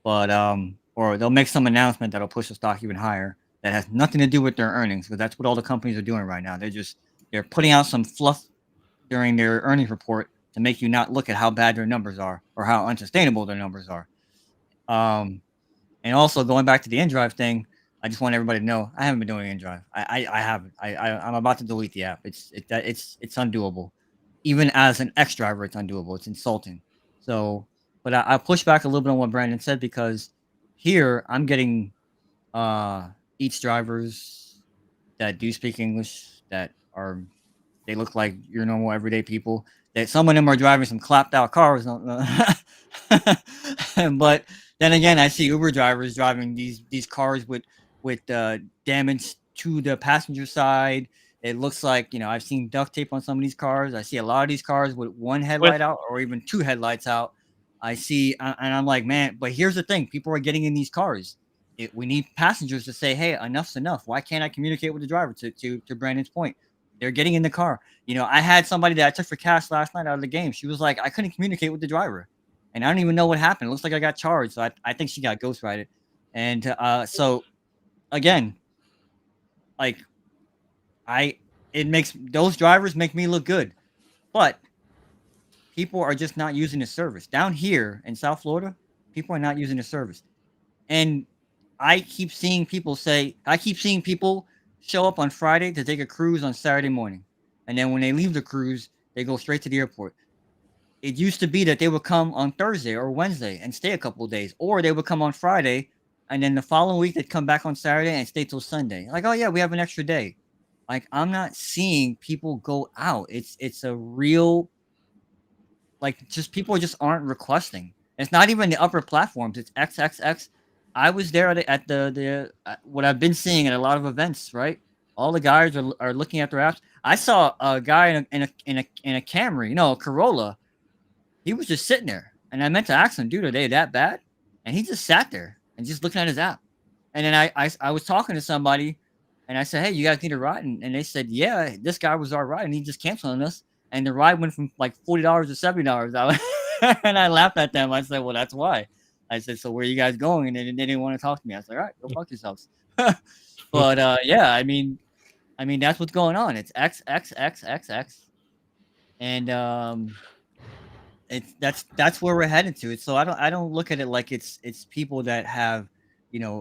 But or they'll make some announcement that'll push the stock even higher. That has nothing to do with their earnings, because that's what all the companies are doing right now. They're putting out some fluff during their earnings report to make you not look at how bad their numbers are or how unsustainable their numbers are. Um, and also going back to the InDrive thing, I just want everybody to know I haven't been doing InDrive. I haven't. I'm about to delete the app. It's undoable. Even as an ex driver, it's undoable. It's insulting. So, but I push back a little bit on what Brandon said, because here I'm getting each drivers that do speak English, that are, they look like your normal everyday people. that some of them are driving some clapped out cars. But then again, I see Uber drivers driving these cars with damage to the passenger side. It looks like, I've seen duct tape on some of these cars. I see a lot of these cars with one headlight out or even two headlights out. I see, and I'm like, man, but here's the thing. People are getting in these cars. We need passengers to say, hey, enough's enough. Why can't I communicate with the driver? To Brandon's point, they're getting in the car. I had somebody that I took for cash last night out of the game. She was like, I couldn't communicate with the driver. And I don't even know what happened. It looks like I got charged. So I think she got ghostwrited. And so, again, like, those drivers make me look good. But people are just not using the service. Down here in South Florida, people are not using the service. And I keep seeing people show up on Friday to take a cruise on Saturday morning. And then when they leave the cruise, they go straight to the airport. It used to be that they would come on Thursday or Wednesday and stay a couple of days, or they would come on Friday, and then the following week they'd come back on Saturday and stay till Sunday. Like, oh yeah, we have an extra day. Like, I'm not seeing people go out. It's a real, like, just people just aren't requesting. It's not even the upper platforms. It's XXX. I was there at the what I've been seeing at a lot of events. Right, all the guys are looking at their apps. I saw a guy in a Camry, a Corolla. He was just sitting there, and I meant to ask him, dude, are they that bad? And he just sat there and just looking at his app. And then I was talking to somebody, and I said, hey, you guys need a ride? And they said, yeah, this guy was our ride, and he just canceled on us. And the ride went from like $40 to $70. And I laughed at them. I said, well, that's why. I said, so where are you guys going? And they didn't want to talk to me. I was like, all right, go fuck yourselves. But yeah, I mean, that's what's going on. It's XXXXX. And that's where we're headed to. So I don't look at it like it's people that have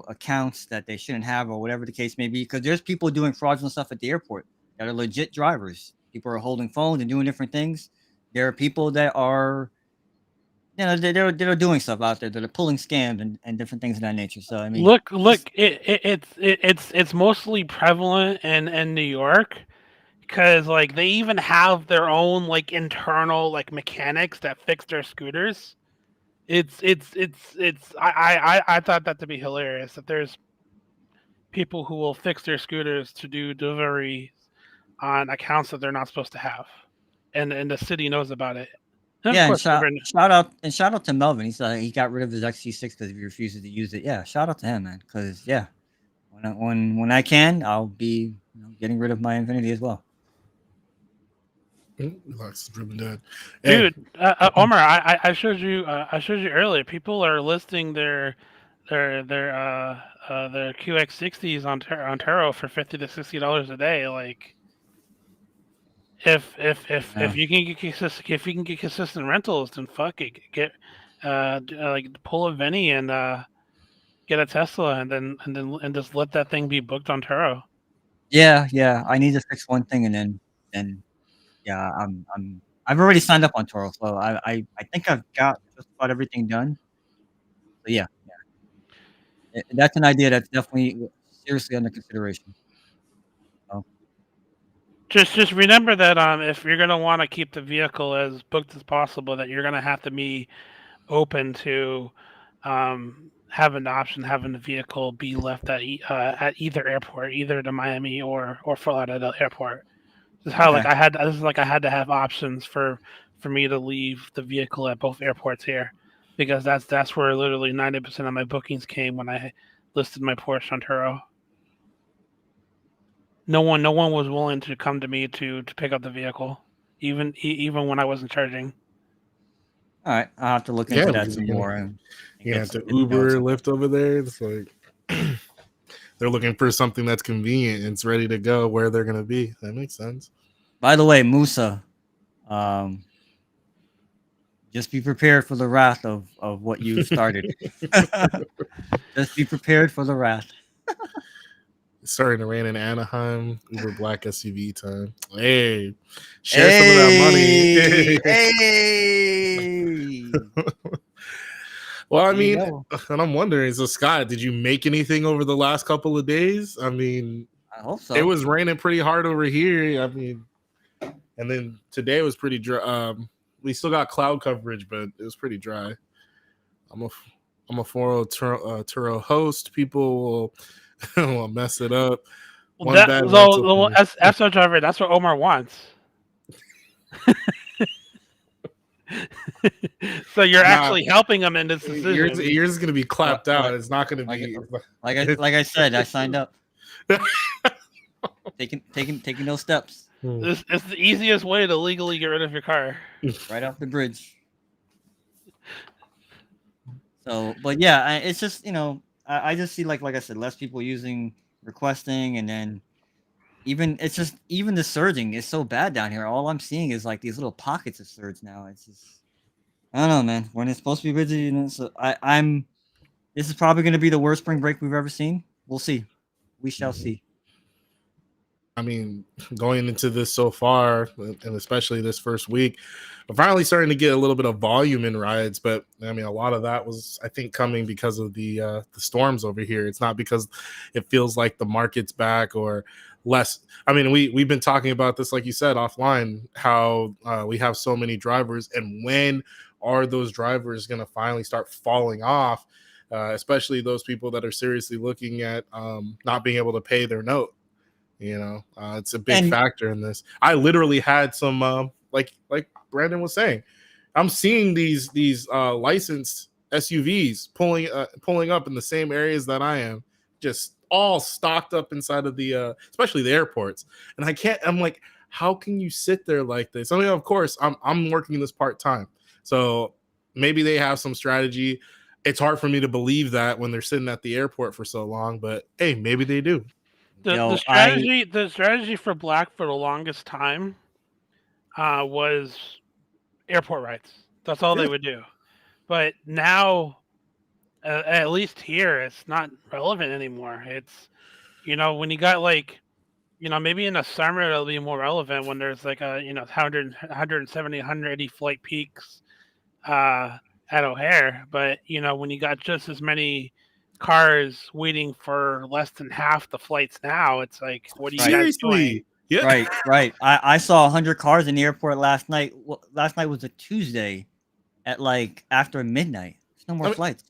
accounts that they shouldn't have or whatever the case may be, because there's people doing fraudulent stuff at the airport that are legit drivers. People are holding phones and doing different things. There are people that are they're doing stuff out there that are pulling scams and different things of that nature. So I mean, look, it's mostly prevalent in New York. Because like they even have their own like internal like mechanics that fix their scooters. I thought that to be hilarious that there's people who will fix their scooters to do deliveries on accounts that they're not supposed to have, and the city knows about it. And yeah, and shout out to Melvin. He got rid of his XC6 because he refuses to use it. Yeah, shout out to him, man. Because yeah, when I can, I'll be getting rid of my Infinity as well. Dude, Omar, I showed you earlier. People are listing their QX60s on Turo for $50 to $60 a day. Like, if you can get consistent rentals, then fuck it, get like pull a Vinny and get a Tesla, and then just let that thing be booked on Turo. Yeah. I need to fix one thing, and then yeah, I've already signed up on Toro, so I think I've got just about everything done. So yeah. That's an idea that's definitely seriously under consideration. So. Just remember that if you're gonna want to keep the vehicle as booked as possible, that you're gonna have to be open to having the option, having the vehicle be left at either airport, either the Miami or Fort Lauderdale airport. This is how Okay. I had to have options for me to leave the vehicle at both airports here, because that's where literally 90% of my bookings came when I listed my Porsche on Turo. No one was willing to come to me to pick up the vehicle, even when I wasn't charging. All right, I'll have to look into that some more. And yeah, to Uber or Lyft over there, it's like they're looking for something that's convenient and it's ready to go where they're going to be. That makes sense. By the way, Musa, just be prepared for the wrath of what you started. Just be prepared for the wrath. It's starting to rain in Anaheim. Uber Black SUV time. Hey, share some of that money. Hey. Well, I mean, and I'm wondering, so Scott, did you make anything over the last couple of days? I mean, I hope so. It was raining pretty hard over here. I mean, And then today was pretty dry. We still got cloud coverage, but it was pretty dry. I'm a 4 Turo host. People will, will mess it up. Well, One that bad so rental the fee. SO driver. That's what Omar wants. So you're Nah. actually helping him in this decision. Yours is gonna be clapped out. But It's not gonna like be like I said, I signed up. taking those steps It's the easiest way to legally get rid of your car. right off the bridge. So, but yeah, it's just I just see like I said, less people using requesting, and then even the surging is so bad down here. All I'm seeing is like these little pockets of surge now. It's just I don't know, man. When it's supposed to be busy, so I'm. This is probably going to be the worst spring break we've ever seen. We'll see. We shall see. I mean, going into this so far, and especially this first week, we're finally starting to get a little bit of volume in rides. But I mean, a lot of that was, I think, coming because of the storms over here. It's not because it feels like the market's back or less. I mean, we've been talking about this, like you said, offline, how we have so many drivers, and when are those drivers going to finally start falling off? Especially those people that are seriously looking at not being able to pay their note. It's a big factor in this. I literally had some like Brandon was saying, I'm seeing these licensed SUVs pulling up in the same areas that I am, just all stocked up inside of the especially the airports. And I'm like, how can you sit there like this? I mean, of course, I'm working this part-time, so maybe they have some strategy. It's hard for me to believe that when they're sitting at the airport for so long, but hey, maybe they do. The strategy for Black for the longest time was airport rides. That's all they would do. But now, at least here, it's not relevant anymore. It's when you got like maybe in the summer it'll be more relevant when there's like a 170 180 flight peaks at O'Hare. But when you got just as many cars waiting for less than half the flights now, it's like, what are you guys doing? Yeah. Right. I saw 100 cars in the airport last night. Last night was a Tuesday at like after midnight. There's no more flights.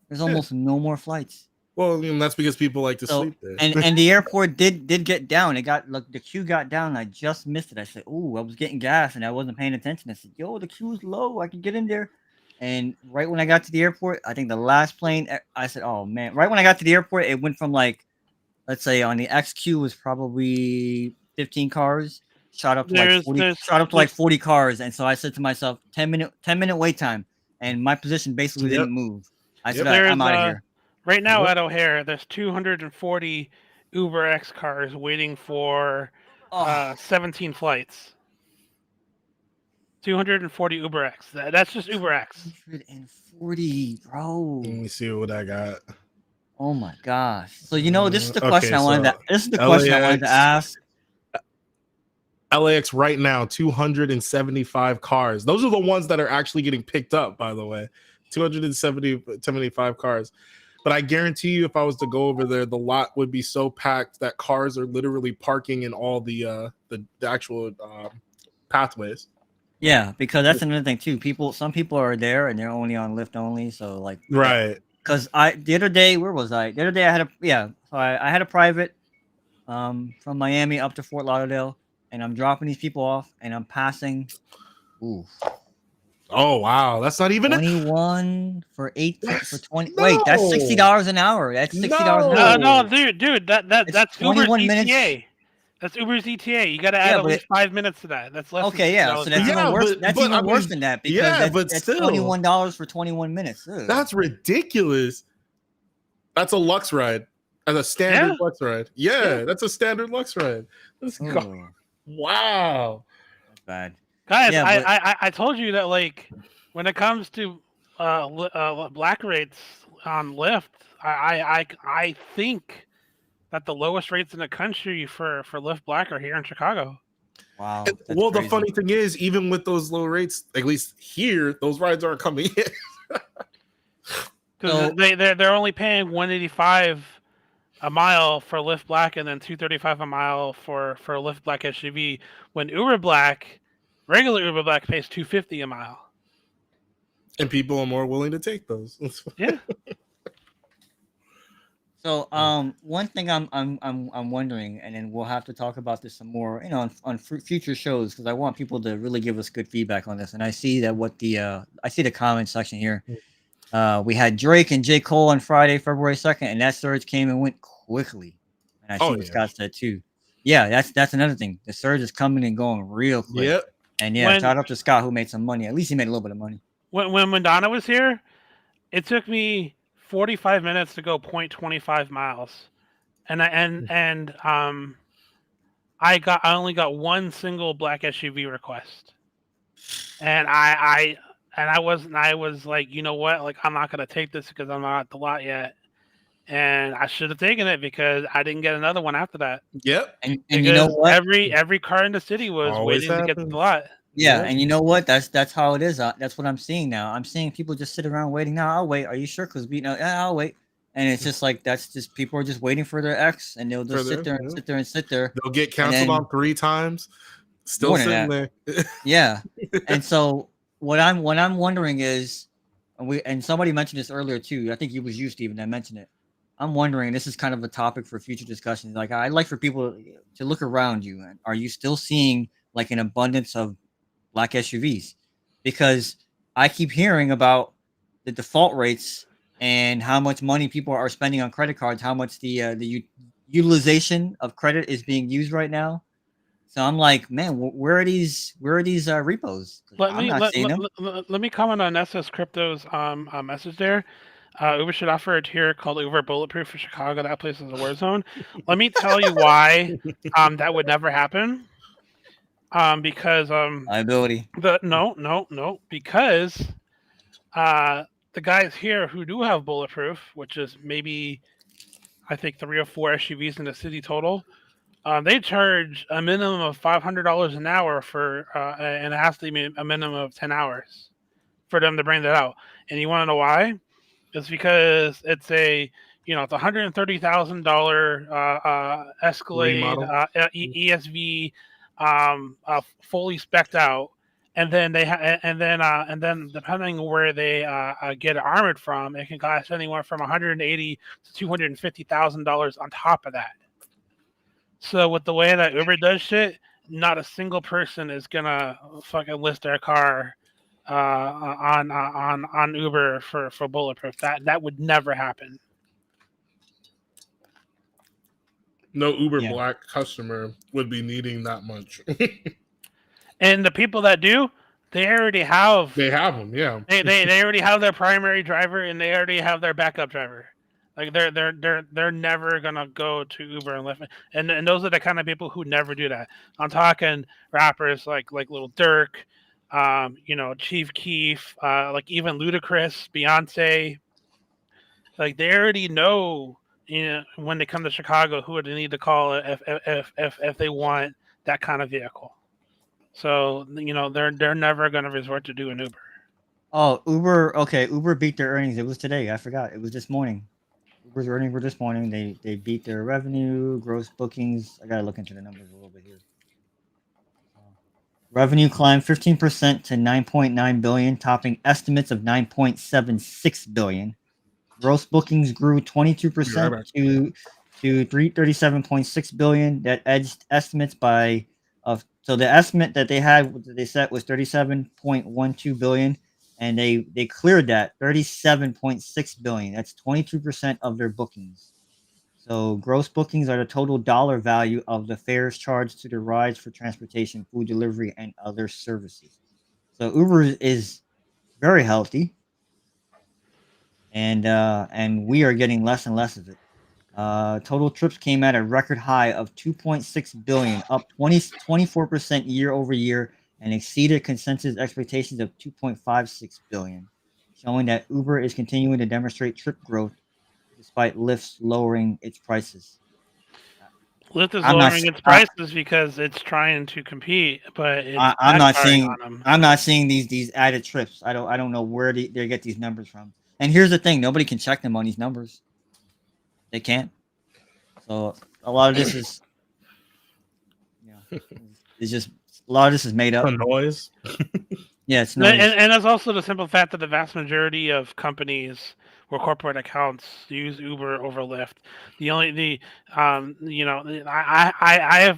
There's almost no more flights. Well, that's because people like to sleep there. And the airport did get down. The queue got down, and I just missed it. I said, "Ooh, I was getting gas and I wasn't paying attention." I said, "Yo, the queue's low. I can get in there." And right when I got to the airport, I think the last plane, I said, "Oh man!" Right when I got to the airport, it went from like, let's say on the XQ was probably 15 cars, shot up to like 40 cars, and so I said to myself, 10-minute wait time, and my position basically didn't move. I said, I'm out of here. Right now at O'Hare, there's 240 Uber X cars waiting for 17 flights. 240 Uber X. That's just Uber X. 140, bro. Let me see what I got. Oh my gosh! So this is the question I wanted to. This is the question I wanted to ask. LAX right now, 275 cars. Those are the ones that are actually getting picked up, by the way. 275 cars. But I guarantee you, if I was to go over there, the lot would be so packed that cars are literally parking in all the actual pathways. Yeah, because that's another thing too. Some people are there and they're only on Lyft only. So like, right. Because the other day, where was I? The other day I had I had a private from Miami up to Fort Lauderdale, and I'm dropping these people off, and I'm passing. Ooh. Oh wow, that's not even 21 for 20. No. Wait, that's $60 an hour. That's $60 an hour. No, dude, that's Uber's ETA. Minutes. That's Uber's ETA. You got to add at least 5 minutes to that. That's less. Okay, yeah. So that's even worse. That's even worse than that because that's $21 for 21 minutes. Ugh. That's ridiculous. That's a Lux ride. As a standard Lux ride. Yeah, that's a standard Lux ride. Let's go. Wow. That's bad. Guys, I told you that like when it comes to black rates on Lyft, I think that the lowest rates in the country for Lyft Black are here in Chicago. Wow. Well, crazy. The funny thing is, even with those low rates, at least here, those rides aren't coming in. Because they're only paying $185 a mile for Lyft Black, and then $235 a mile for a Lyft Black SUV. When Uber Black, regular Uber Black pays $250 a mile. And people are more willing to take those. Yeah. So, one thing I'm wondering, and then we'll have to talk about this some more, on future shows, because I want people to really give us good feedback on this. And I see that I see the comment section here. We had Drake and J. Cole on Friday, February 2nd, and that surge came and went quickly. And I see what Scott said too. Yeah, that's another thing. The surge is coming and going real quick. Yep. And yeah, shout out to Scott who made some money. At least he made a little bit of money. When Donna was here, it took me 45 minutes to go 0.25 miles, and I only got one single black SUV request, and I was like, you know what, like, I'm not gonna take this because I'm not at the lot yet, and I should have taken it because I didn't get another one after that. Yep. And you know what? Every car in the city was Always waiting to get to the lot. Yeah, and you know what? That's how it is. That's what I'm seeing now. I'm seeing people just sit around waiting. Now I'll wait. Are you sure? Because I'll wait. And it's just like that's just people are just waiting for their X, and they'll just sit there and sit there and sit there. They'll get canceled on 3 times. Still sitting there. Yeah. And so what I'm wondering is, and somebody mentioned this earlier too. I think it was you, Steven, that mentioned it. I'm wondering. This is kind of a topic for future discussions. Like I'd like for people to look around you. And are you still seeing like an abundance of black SUVs? Because I keep hearing about the default rates and how much money people are spending on credit cards, how much the utilization of credit is being used right now. So I'm like, man, where are these repos? Let me comment on SS Crypto's message there. Uber should offer a tier called Uber Bulletproof for Chicago. That place is a war zone. Let me tell you why that would never happen. Because liability. Because the guys here who do have bulletproof, which is maybe I think 3 or 4 SUVs in the city total, they charge a minimum of $500 an hour for, and it has to be a minimum of 10 hours for them to bring that out. And you want to know why? It's because it's it's $130,000 Escalade ESV, fully spec'd out, and then and then depending where they get it armored from, it can cost anywhere from $180,000 to $250,000 on top of that. So with the way that Uber does shit, not a single person is gonna fucking list their car on Uber for bulletproof. That would never happen. No Uber Black customer would be needing that much. And the people that do, they already have. They have them, yeah. They already have their primary driver and they already have their backup driver. Like they're never gonna go to Uber and Lyft, and those are the kind of people who never do that. I'm talking rappers like Lil Durk, Chief Keef, like even Ludacris, Beyonce. Like they already know, when they come to Chicago, who they need to call if they want that kind of vehicle. So they're never gonna resort to doing Uber. Oh, Uber. Okay, Uber beat their earnings. It was today. I forgot. It was this morning. Uber's earnings were this morning. They beat their revenue, gross bookings. I gotta look into the numbers a little bit here. Revenue climbed 15% to 9.9 billion, topping estimates of 9.76 billion. Gross bookings grew 22% to 337.6 billion. That edged estimates so the estimate that they set was 37.12 billion. And they cleared that 37.6 billion. That's 22% of their bookings. So gross bookings are the total dollar value of the fares charged to the rides for transportation, food delivery, and other services. So Uber is very healthy, and we are getting less and less of it. Total trips came at a record high of 2.6 billion, up 24% year over year, and exceeded consensus expectations of 2.56 billion, showing that Uber is continuing to demonstrate trip growth despite Lyft's lowering its prices. Lyft is lowering its prices because it's trying to compete, but I'm not seeing these added trips. I don't know where they get these numbers from. And here's the thing: nobody can check them on these numbers. They can't. So a lot of this is, it's just a lot of this is made up. A noise. Yeah, it's And, noise. and it's also the simple fact that the vast majority of companies or corporate accounts use Uber over Lyft.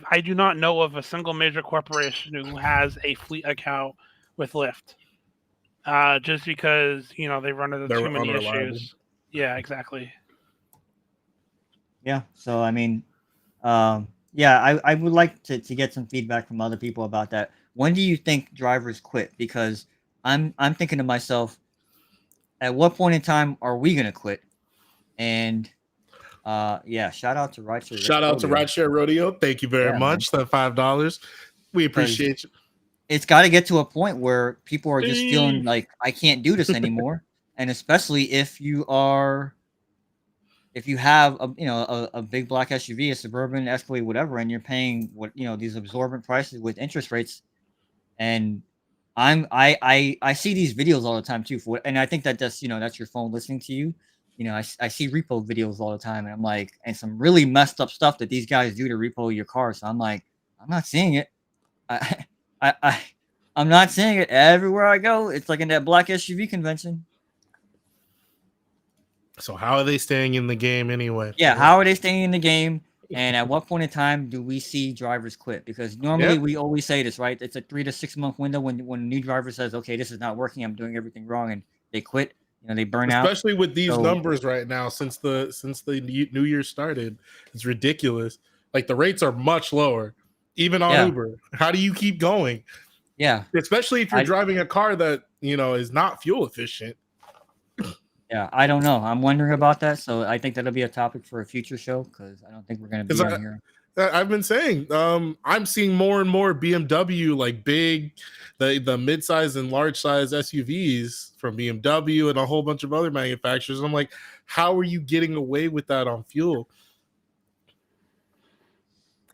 I do not know of a single major corporation who has a fleet account with Lyft. Just because they run into They're too many unreliable. issues. Yeah, exactly. Yeah. So I mean, I would like to get some feedback from other people about that. When do you think drivers quit? Because I'm thinking to myself, at what point in time are we gonna quit? And yeah, shout out to Rideshare Shout out to Rodeo. Rideshare Rodeo. Thank you very Yeah, man. much. That $5. We appreciate you. It's got to get to a point where people are just feeling like I can't do this anymore, and especially if you have a big black SUV, a Suburban, Escalade, whatever, and you're paying these absorbent prices with interest rates, and I see these videos all the time too and I think that's your phone listening to you. I see repo videos all the time, and I'm like, and some really messed up stuff that these guys do to repo your car. So I'm like, I'm not seeing it. I, I, I'm not seeing it everywhere I go. It's like in that black SUV convention. So how are they staying in the game anyway? Yeah, how are they staying in the game? And at what point in time do we see drivers quit? Because normally we always say this, right? It's a 3 to 6 month window when a new driver says, "Okay, this is not working. I'm doing everything wrong," and they quit. They burn out. Especially with these So- numbers right now, since the new year started, it's ridiculous. Like the rates are much lower, even on Uber. How do you keep going? Yeah, especially if you're driving a car that is not fuel efficient. Yeah, I don't know. I'm wondering about that. So I think that'll be a topic for a future show because I don't think we're going to be on here. I've been saying, I'm seeing more and more BMW, like big, the mid-size and large-size SUVs from BMW and a whole bunch of other manufacturers. I'm like, how are you getting away with that on fuel?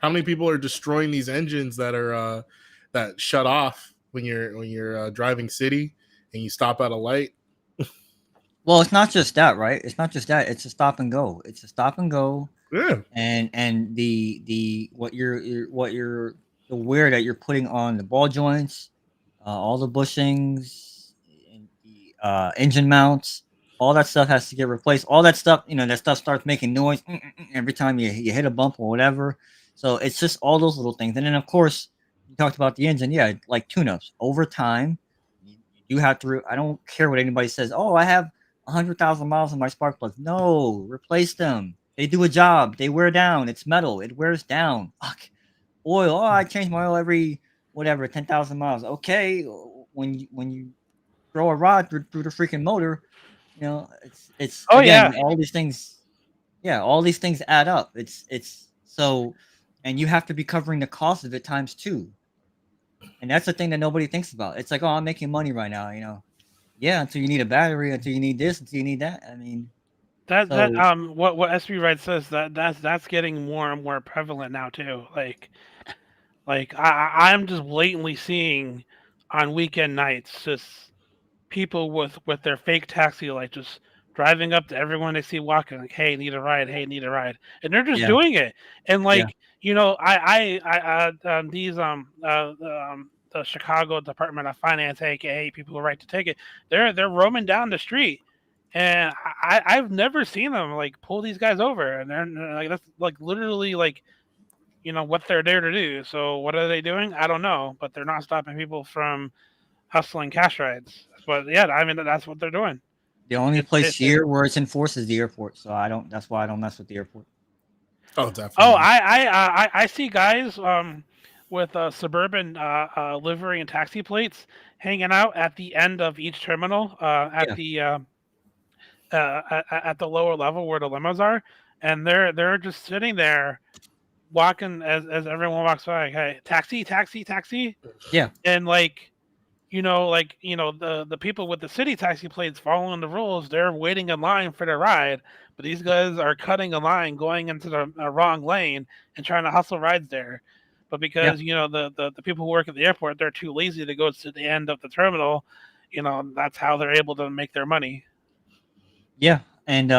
How many people are destroying these engines that are that shut off when you're driving city and you stop at a light? Well, it's not just that, right? It's not just that. It's a stop and go. It's a stop and go. Yeah. And the the wear that you're putting on the ball joints, all the bushings, and the engine mounts, all that stuff has to get replaced. All that stuff, that stuff starts making noise every time you hit a bump or whatever. So it's just all those little things. And then of course you talked about the engine, yeah, like tune-ups. Over time, you have to. I don't care what anybody says. Oh, I have 100,000 miles on my spark plugs. No, replace them. They do a job. They wear down. It's metal. It wears down. Fuck. Oil. Oh, I change my oil every 10,000 miles. Okay. When you throw a rod through the freaking motor, it's again, all these things. Yeah, all these things add up. It's so, and you have to be covering the cost of it times 2. And that's the thing that nobody thinks about. It's like, oh, I'm making money right now, Yeah, until you need a battery, until you need this, until you need that. I mean, what SB Wright says that's getting more and more prevalent now too. Like I'm just blatantly seeing on weekend nights just people with their fake taxi light just driving up to everyone they see walking, like, hey, need a ride, and they're just doing it. And the Chicago Department of Finance, aka people who write the ticket, they're roaming down the street, and I've never seen them like pull these guys over, and they're like, that's like literally like what they're there to do. So what are they doing? I don't know, but they're not stopping people from hustling cash rides. But yeah, I mean that's what they're doing. The only place here where it's enforced is the airport, so that's why I don't mess with the airport. Oh, definitely. Oh, I see guys with Suburban livery and taxi plates hanging out at the end of each terminal at the lower level where the limos are, and they're just sitting there walking as everyone walks by. Hey, taxi. Yeah, and the people with the city taxi plates following the rules, they're waiting in line for their ride, but these guys are cutting a line, going into the wrong lane and trying to hustle rides there. But because the people who work at the airport, they're too lazy to go to the end of the terminal, that's how they're able to make their money. Yeah, and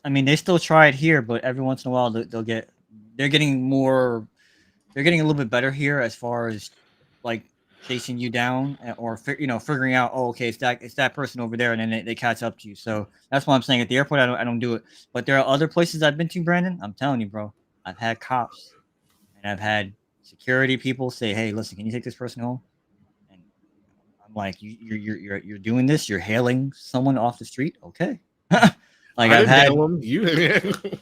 I mean, they still try it here, but every once in a while they're getting more, they're getting a little bit better here as far as like chasing you down or figuring out, oh, okay, it's that person over there, and then they catch up to you. So that's why I'm saying at the airport I don't do it. But there are other places I've been to, Brandon. I'm telling you, bro. I've had cops and I've had security people say, "Hey, listen, can you take this person home?" And I'm like, you're doing this. You're hailing someone off the street. Okay. Like I I've didn't had, hail him. You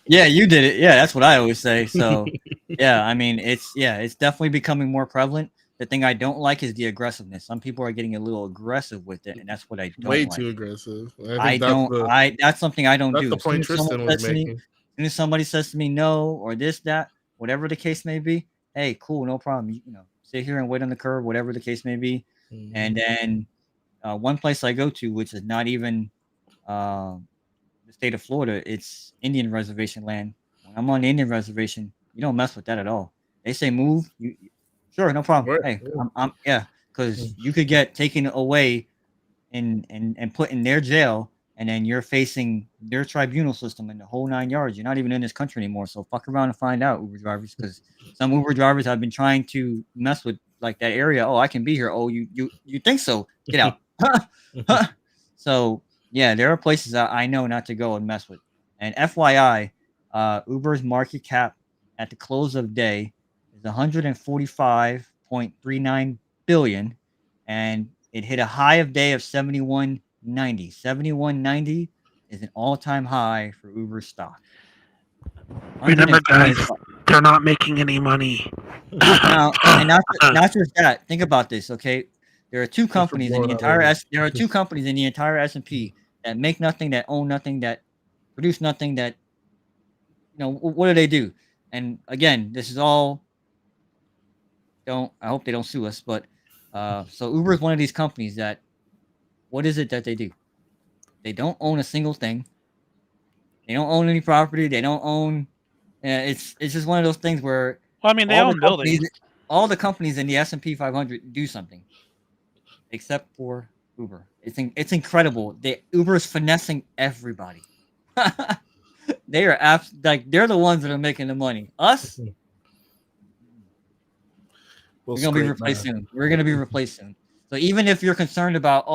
yeah, you did it. Yeah, that's what I always say. So, yeah, I mean, it's definitely becoming more prevalent. The thing I don't like is the aggressiveness. Some people are getting a little aggressive with it, and that's what I don't way like. too aggressive. I I think that's don't. the That's something I don't that's do. the As soon point as someone Tristan was says to me, making. as soon as somebody says to me no or this, that, whatever the case may be, hey, cool, no problem. Sit here and wait on the curb, whatever the case may be. And then one place I go to, which is not even uh, the state of Florida, it's Indian reservation land. When I'm on the Indian reservation, you don't mess with that at all. They say move, sure, no problem. What? Hey, yeah, because you could get taken away and put in their jail, and then you're facing their tribunal system and the whole 9 yards. You're not even in this country anymore. So fuck around and find out, Uber drivers, because some Uber drivers have been trying to mess with like that area. Oh, I can be here. Oh, you think so? Get out. So yeah, there are places that I know not to go and mess with. And FYI, Uber's market cap at the close of day is 145.39 billion, and it hit a high of day of 71.90. 71.90 is an all-time high for Uber stock. Remember, guys, 145. they're not making any money. Now, and not just that. Think about this, okay? There are two for companies in blowing the out entire Uber. there are two companies in the entire S&P that make nothing, that own nothing, that produce nothing, that what do they do? And again, this is all, I hope they don't sue us, but so Uber is one of these companies that, what is it that they do? They don't own a single thing. They don't own any property. They don't own. It's just one of those things where Well, I mean, they all the own companies, buildings. all the companies in the S&P 500 do something, except for Uber. It's incredible. Uber is finessing everybody. They are they're the ones that are making the money. Us, We'll we're gonna be scrape replaced by. soon. We're gonna be replaced soon. So even if you're concerned about,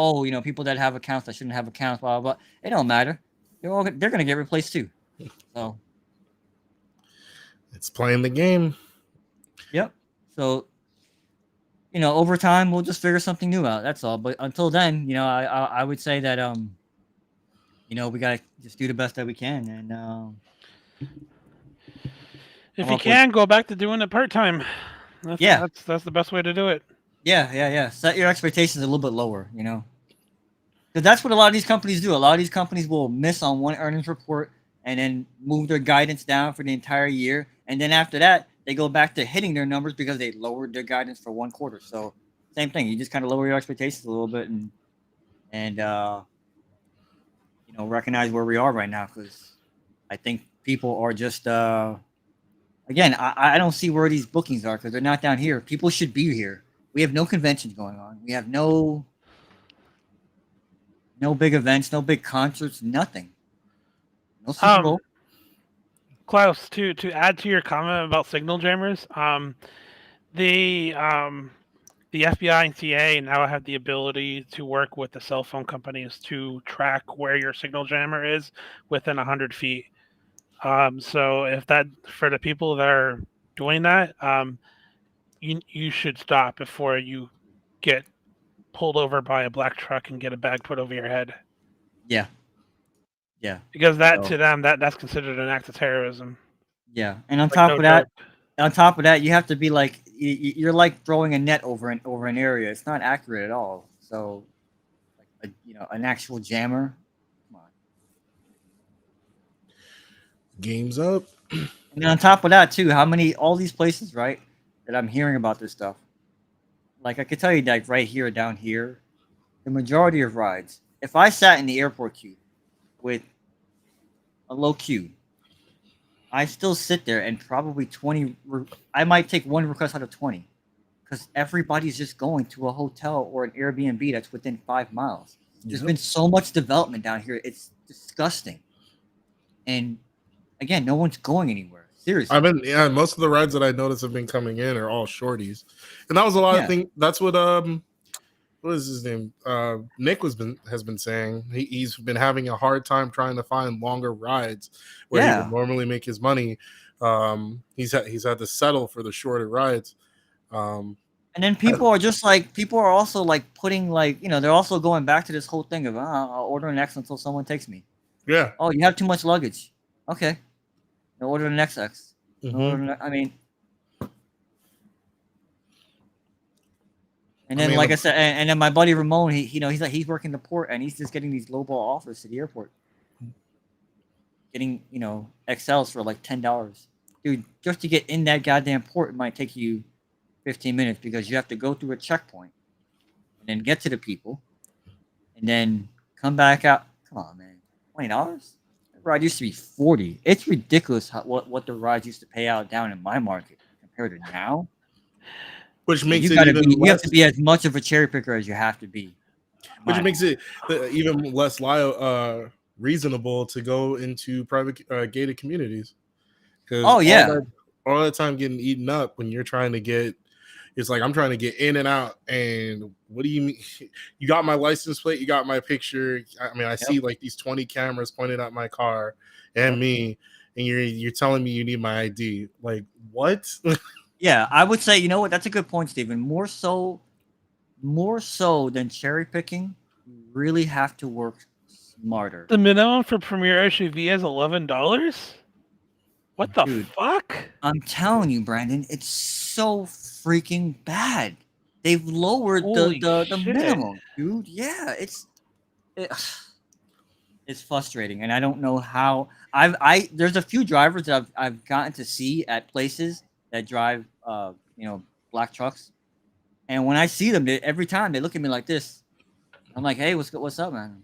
people that have accounts that shouldn't have accounts, blah blah blah, it don't matter. They're gonna get replaced too. So It's playing the game. yep. So over time we'll just figure something new out. That's all. But until then, I would say that we gotta just do the best that we can, and If come you up with, can, go back to doing it part time. yeah, That's the best way to do it. yeah. Set your expectations a little bit lower, because that's what a lot of these companies do. A lot of these companies will miss on one earnings report and then move their guidance down for the entire year, and then after that they go back to hitting their numbers because they lowered their guidance for one quarter. So same thing. You just kind of lower your expectations a little bit and recognize where we are right now, because I think people are just again, I don't see where these bookings are because they're not down here. People should be here. We have no conventions going on. We have no big events, no big concerts, nothing. No Super Bowl. Klaus, to add to your comment about signal jammers, the FBI and CA now have the ability to work with the cell phone companies to track where your signal jammer is within 100 feet. So if that, for the people that are doing that, you should stop before you get pulled over by a black truck and get a bag put over your head. Yeah. Because to them that's considered an act of terrorism. Yeah, and on top of that, you have to be like, you're like throwing a net over an area. It's not accurate at all. So, like an actual jammer. Come on. Game's up. And then on top of that too, all these places, right, that I'm hearing about this stuff. Like I could tell you that right here, down here, the majority of rides. If I sat in the airport queue with a low queue, I still sit there and probably 20. I might take one request out of 20, because everybody's just going to a hotel or an Airbnb that's within 5 miles. There's been so much development down here; it's disgusting. and again, no one's going anywhere. Seriously. Most of the rides that I noticed have been coming in are all shorties, and that was a lot of Yeah. things. That's what what is his name? Nick has been saying he's been having a hard time trying to find longer rides where he would Yeah. normally make his money. He's had to settle for the shorter rides. And then people are also like putting like, they're also going back to this whole thing of I'll order an X until someone takes me. Yeah. Oh, you have too much luggage. Okay. Now order the next X. I mean, and then like I said, and then my buddy Ramon, he's working the port and he's just getting these lowball offers to the airport. Getting, XLs for like $10. Dude, just to get in that goddamn port, it might take you 15 minutes because you have to go through a checkpoint and then get to the people and then come back out. Come on, man. $20? The ride used to be $40. It's ridiculous what the rides used to pay out down in my market compared to now. Which makes you have to be as much of a cherry picker as you have to be. Which makes it even less reasonable to go into private gated communities. Because all that time getting eaten up when you're trying to get, it's like I'm trying to get in and out. And what do you mean? You got my license plate, you got my picture. I mean, I see like these 20 cameras pointed at my car and me, and you're telling me you need my ID. Like, what? Yeah, I would say, you know what? That's a good point, Stephen. More so than cherry picking, you really have to work smarter. The minimum for Premier SUV is $11. What the fuck? I'm telling you, Brandon, it's so freaking bad. They've lowered the minimum, dude. Yeah, it's frustrating, and I don't know how. There's a few drivers that I've gotten to see at places that drive black trucks, and when I see them, every time they look at me like this. I'm like, hey, what's up, man?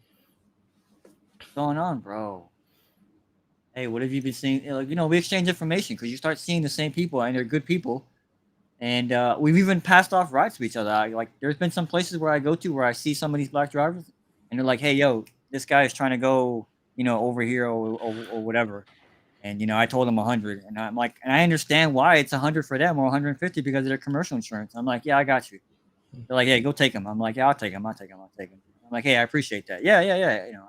What's going on, bro? Hey, what have you been seeing? Like, we exchange information because you start seeing the same people and they're good people. And we've even passed off rides to each other. Like, there's been some places where I go to where I see some of these black drivers and they're like, hey, yo, this guy is trying to go, over here or whatever. And, I told him 100. And I'm like, and I understand why it's 100 for them or 150 because of their commercial insurance. I'm like, yeah, I got you. They're like, hey, go take him. I'm like, yeah, I'll take him. I'm like, hey, I appreciate that. Yeah.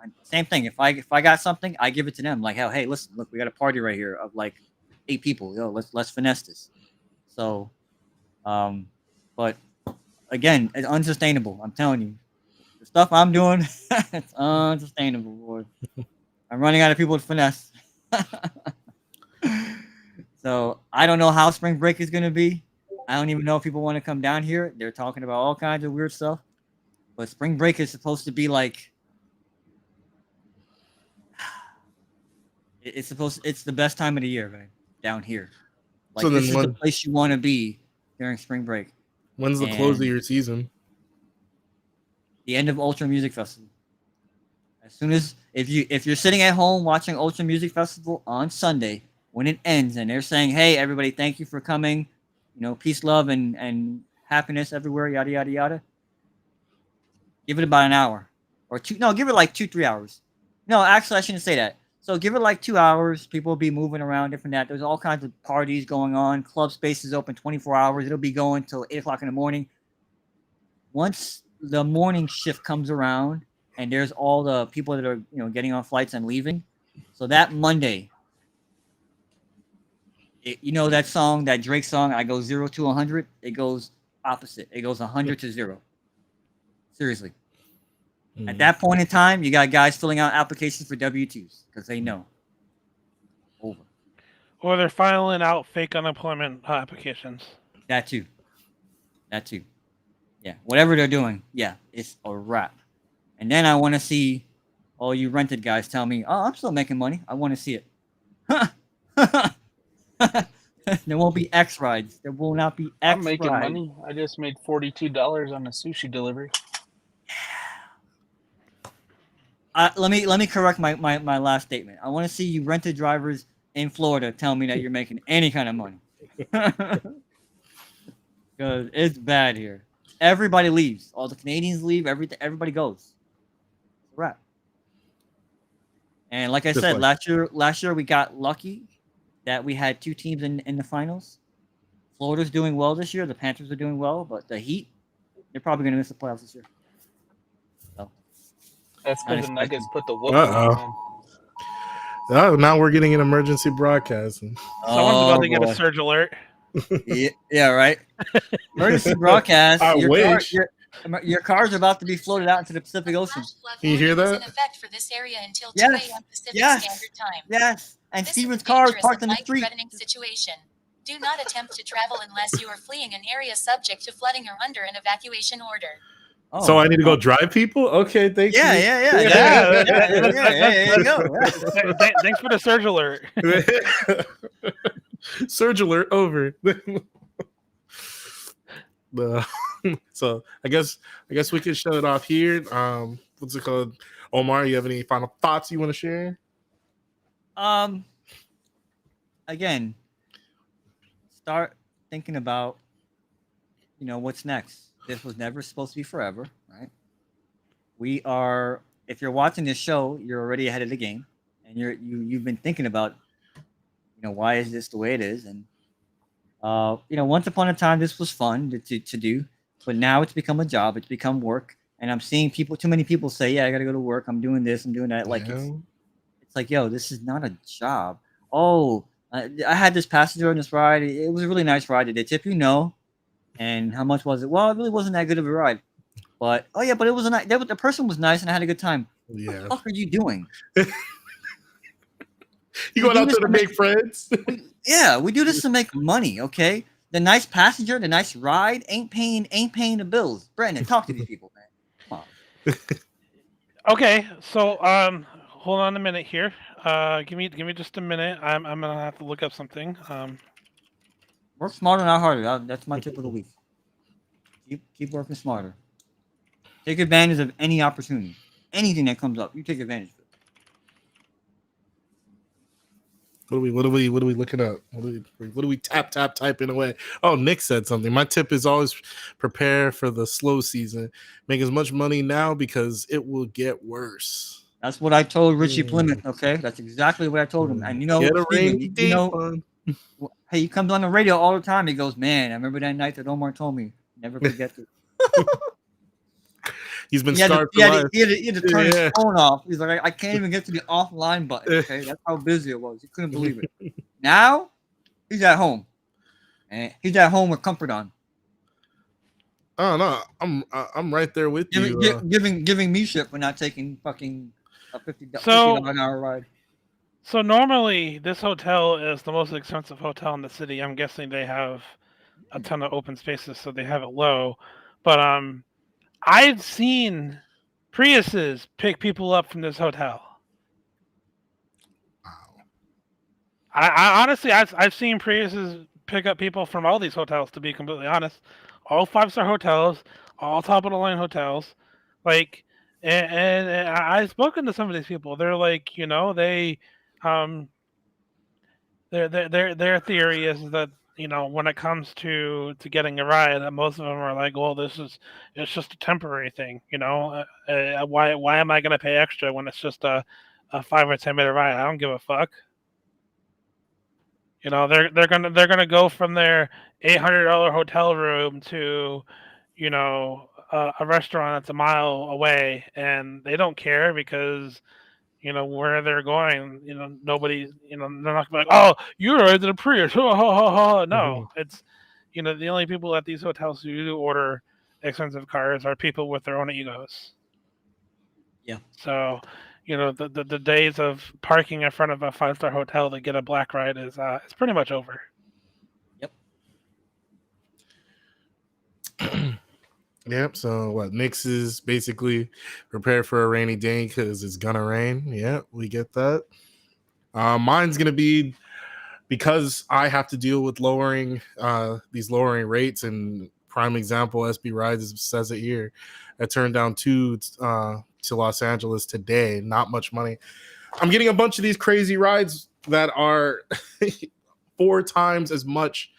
And same thing. If I got something, I give it to them. Like, hey, listen, look, we got a party right here of like 8 people. Yo, let's finesse this. So, but again, it's unsustainable. I'm telling you, the stuff I'm doing, it's unsustainable, boy. I'm running out of people to finesse. So I don't know how spring break is gonna be. I don't even know if people want to come down here. They're talking about all kinds of weird stuff. But spring break is supposed to be like it's the best time of the year, right? Down here. Like, so this is the place you want to be during spring break. When's the close of your season? The end of Ultra Music Festival. As soon as if you're sitting at home watching Ultra Music Festival on Sunday, when it ends and they're saying, hey, everybody, thank you for coming, peace, love, and happiness everywhere, yada yada yada. Give it about an hour or two. No, give it like 2-3 hours. No, actually, I shouldn't say that. So give it like 2 hours. People will be moving around, different that. There's all kinds of parties going on. Club space is open 24 hours. It'll be going till 8 o'clock in the morning. Once the morning shift comes around and there's all the people that are, getting on flights and leaving. So that Monday, that song, that Drake song, I go 0 to 100. It goes opposite. It goes 100 to 0. Seriously. At that point in time, you got guys filling out applications for W-2s because they know. Over. Or they're filing out fake unemployment applications. That too. Yeah. Whatever they're doing, yeah, it's a wrap. And then I want to see all you rented guys tell me, oh, I'm still making money. I want to see it. There won't be X rides. There will not be X rides. I'm making money. I just made $42 on a sushi delivery. Let me correct my last statement. I want to see you rented drivers in Florida tell me that you're making any kind of money. Because it's bad here. Everybody leaves. All the Canadians leave. Everybody goes. It's a wrap. And like I Just said, like- last year we got lucky that we had 2 teams in the finals. Florida's doing well this year. The Panthers are doing well, but the Heat, they're probably going to miss the playoffs this year. So, That's because the Nuggets put the whooping on them. Oh, now we're getting an emergency broadcasting. Someone's about to get a boy. surge alert. Yeah, right. Emergency broadcast. I wish. Your cars are about to be floated out into the Pacific Ocean. Can you hear that? In effect for this area until 2 Yes. a.m. Pacific Yes. Standard Time. Yes, and This Steven's is a car is dangerous parked and on the street. life-threatening situation. Do not attempt to travel unless you are fleeing an area subject to flooding or under an evacuation order. Oh, So I need to go drive people? Okay, thank Yeah, you. yeah. There you go. Thanks for the surge alert. Surge alert over. So I guess we can shut it off here. What's it called? Omar, you have any final thoughts you want to share? Again, start thinking about what's next. This was never supposed to be forever, right? We are. If you're watching this show, you're already ahead of the game, and you've been thinking about, why is this the way it is? And once upon a time, this was fun to do, but now it's become a job. It's become work, and I'm seeing too many people say, "Yeah, I got to go to work. I'm doing this. I'm doing that." Like it's like, yo, this is not a job. Oh, I had this passenger on this ride. It was a really nice ride. Did they tip you? No. And how much was it? Well, it really wasn't that good of a ride. But but it was a nice. The person was nice, and I had a good time. Yeah. What the fuck are you doing? You going out there to make friends? We do this to make money, okay? The nice passenger, the nice ride ain't paying the bills. Brandon, talk to these people, man. Come on. Okay, so hold on a minute here. Give me just a minute. I'm gonna have to look up something. Work smarter, not harder. That's my tip of the week. Keep working smarter. Take advantage of any opportunity. Anything that comes up, you take advantage of it. What are we looking up? What are we typing away? Oh, Nick said something. My tip is always prepare for the slow season. Make as much money now because it will get worse. That's what I told Richie Plymouth. Okay, that's exactly what I told him. And Get a rainy Steven, day fund. hey, he comes on the radio all the time. He goes, "Man, I remember that night that Omar told me. Never forget it." He's been scarred for life. He had to turn his phone off. He's like, I can't even get to the offline button. Okay, that's how busy it was. He couldn't believe it. Now he's at home, and he's at home with comfort on. Oh no, I'm right there with you. Giving me shit for not taking fucking a $50 an hour ride. So normally this hotel is the most expensive hotel in the city. I'm guessing they have a ton of open spaces, so they have it low. But I've seen Priuses pick people up from this hotel. Wow. I honestly, I've seen Priuses pick up people from all these hotels. To be completely honest, all 5-star hotels, all top of the line hotels, like, and I've spoken to some of these people. They're like, their theory is that when it comes to getting a ride, most of them are like, well, it's just a temporary thing. Why am I going to pay extra when it's just a 5 or 10 minute ride? I don't give a fuck. They're gonna go from their $800 hotel room to, a restaurant that's a mile away, and they don't care because, where they're going, nobody, they're not gonna be like, oh, you're right in a Prius. No, it's, the only people at these hotels who do order expensive cars are people with their own egos. Yeah. So, the days of parking in front of a 5-star hotel to get a black ride is pretty much over. Yep. Yep. So what? Nick's is basically prepare for a rainy day because it's gonna rain. Yeah, we get that. Mine's gonna be because I have to deal with these lowering rates, and prime example, SB Rides says it here. I turned down 2 to Los Angeles today. Not much money. I'm getting a bunch of these crazy rides that are 4 times as much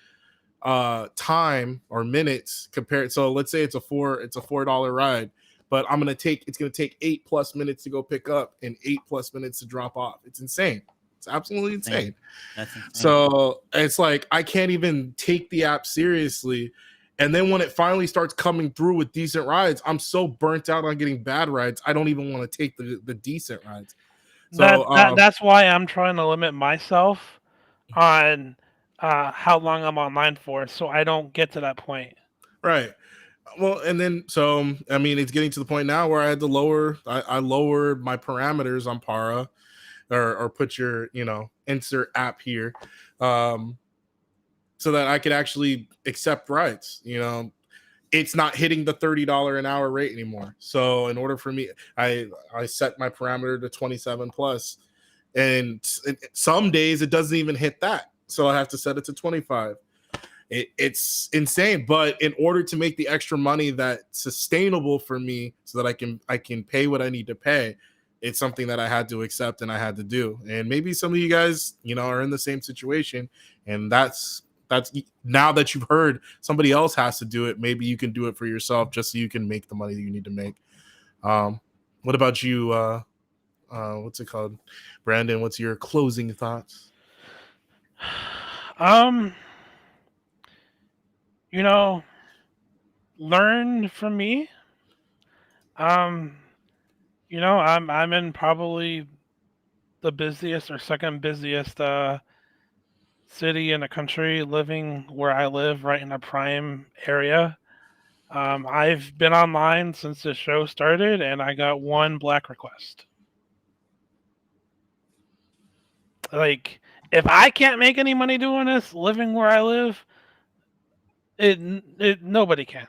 time or minutes compared. So let's say it's a $4 ride, but it's gonna take 8+ minutes to go pick up and 8+ minutes to drop off. It's insane. It's absolutely insane. That's insane. So it's like I can't even take the app seriously. And then when it finally starts coming through with decent rides, I'm so burnt out on getting bad rides. I don't even want to take the decent rides. So That's why I'm trying to limit myself on how long I'm online for, so I don't get to that point. right. Well, and then so I mean, it's getting to the point now where I had to I lowered my parameters on Para, or put your insert app here, so that I could actually accept rides. It's not hitting the $30 an hour rate anymore. So in order for me, I set my parameter to 27 plus, and some days it doesn't even hit that. So I have to set it to 25. It's insane. But in order to make the extra money that's sustainable for me so that I can pay what I need to pay, it's something that I had to accept and I had to do. And maybe some of you guys, are in the same situation, and that's now that you've heard somebody else has to do it, maybe you can do it for yourself just so you can make the money that you need to make. What about you? What's it called? Brandon, what's your closing thoughts? Learn from me. I'm in probably the busiest or second busiest city in the country, living where I live, right in a prime area. I've been online since the show started, and I got one black request. Like, if I can't make any money doing this, living where I live, nobody can.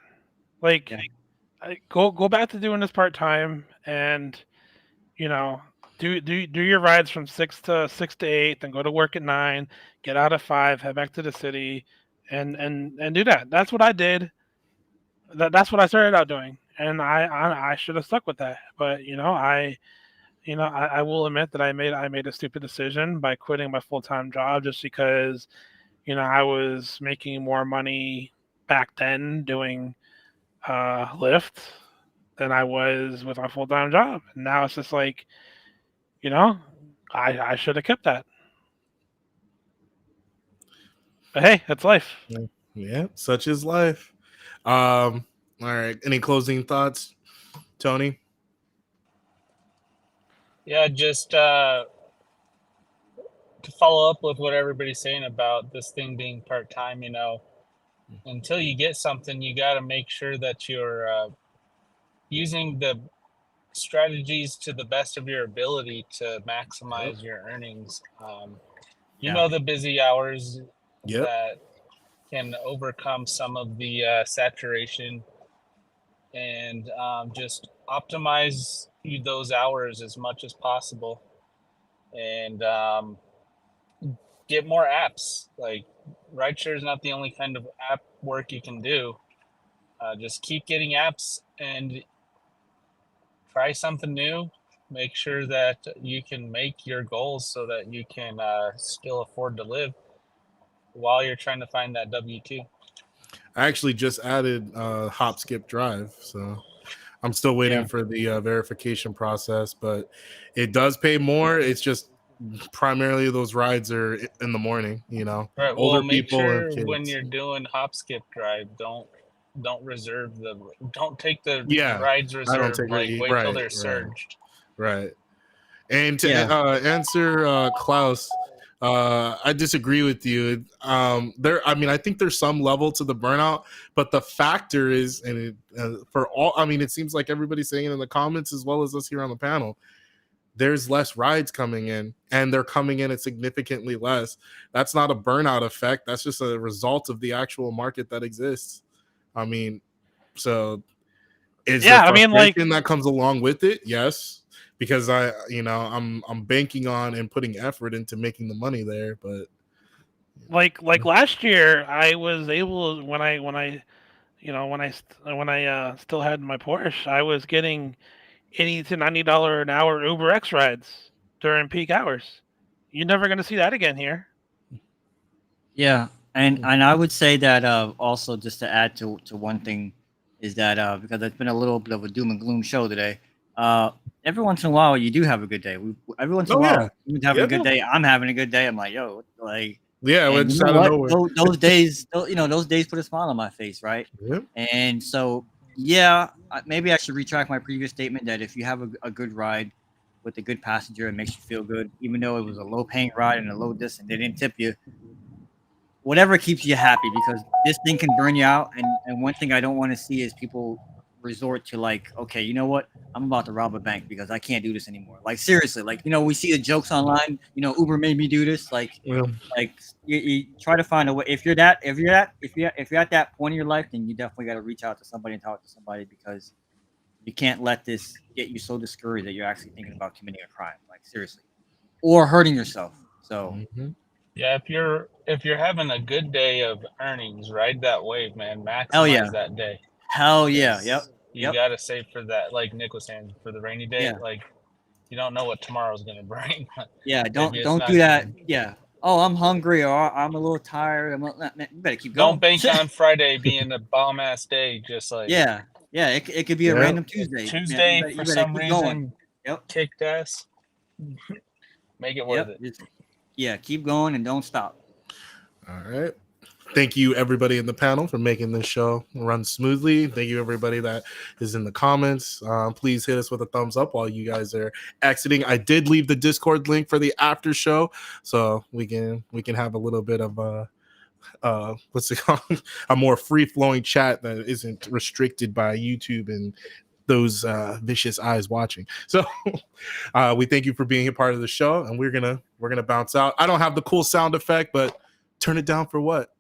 Like, go back to doing this part time, and do your rides from 6 to 8, then go to work at 9, get out at 5, head back to the city, and do that. That's what I did. That's what I started out doing, and I should have stuck with that. But I will admit that I made a stupid decision by quitting my full-time job just because I was making more money back then doing Lyft than I was with my full-time job. And now it's just like, I should have kept that. But hey, that's life. Yeah, such is life. All right. Any closing thoughts, Tony? Yeah, just to follow up with what everybody's saying about this thing being part-time, until you get something, you got to make sure that you're using the strategies to the best of your ability to maximize your earnings. The busy hours that can overcome some of the saturation, and just optimize those hours as much as possible, and get more apps. Like, rideshare is not the only kind of app work you can do. Just keep getting apps and try something new. Make sure that you can make your goals so that you can still afford to live while you're trying to find that W-2. I actually just added Hop Skip Drive, so I'm still waiting for the verification process, but it does pay more. It's just primarily those rides are in the morning, Right. older Well, make people sure and kids. when you're doing Hop Skip Drive, don't take the rides I don't reserved. take Like, wait till they're surged. Right. And to answer Klaus, I disagree with you. I think there's some level to the burnout, but the factor is, and it seems like everybody's saying it in the comments as well as us here on the panel, there's less rides coming in, and they're coming in at significantly less. That's not a burnout effect. That's just a result of the actual market that exists. So is there frustration that comes along with it? Yes, because I'm banking on and putting effort into making the money there. But like last year, I was able, when I still had my Porsche, I was getting $80 to $90 an hour Uber X rides during peak hours. You're never going to see that again here. Yeah, and I would say that also, just to add to one thing, is that because it's been a little bit of a doom and gloom show today. Every once in a while, you do have a good day. Every once in a while, you're having a good day. I'm having a good day. I'm like, yo, like, Yeah, and it's you know out of what? nowhere. Those days, those days put a smile on my face, right? Yeah. And so, yeah, maybe I should retract my previous statement that if you have a good ride with a good passenger, it makes you feel good, even though it was a low paying ride and a low distance, they didn't tip you. Whatever keeps you happy, because this thing can burn you out. And one thing I don't want to see is people resort to, like, okay, you know what? I'm about to rob a bank because I can't do this anymore. Like, seriously, like, we see the jokes online. Uber made me do this. Like, Yeah. you try to find a way. If you're at that point in your life, then you definitely got to reach out to somebody and talk to somebody, because you can't let this get you so discouraged that you're actually thinking about committing a crime. Like, seriously, or hurting yourself. So. Mhm. Yeah, if you're having a good day of earnings, ride that wave, man. Hell yeah. Maximize that day. Hell yeah. Yes. Yep. You gotta save for that, like Nick was saying, for the rainy day. Yeah. Like, you don't know what tomorrow's gonna bring. Yeah. Maybe it's Don't not do that. gonna- Yeah. Oh, I'm hungry, or I'm a little tired. You better keep going. Don't bank on Friday being a bomb ass day. Just like Yeah. Yeah. It could be a Yeah. random Tuesday. Tuesday, You for better some keep going. reason, Yep. kicked ass. Make it worth Yep. it. Yeah. Keep going and don't stop. All right. Thank you, everybody in the panel, for making this show run smoothly. Thank you, everybody that is in the comments. Please hit us with a thumbs up while you guys are exiting. I did leave the Discord link for the after show, so we can have a little bit of what's it called? A more free flowing chat that isn't restricted by YouTube and those vicious eyes watching. So we thank you for being a part of the show, and we're gonna bounce out. I don't have the cool sound effect, but turn it down for what?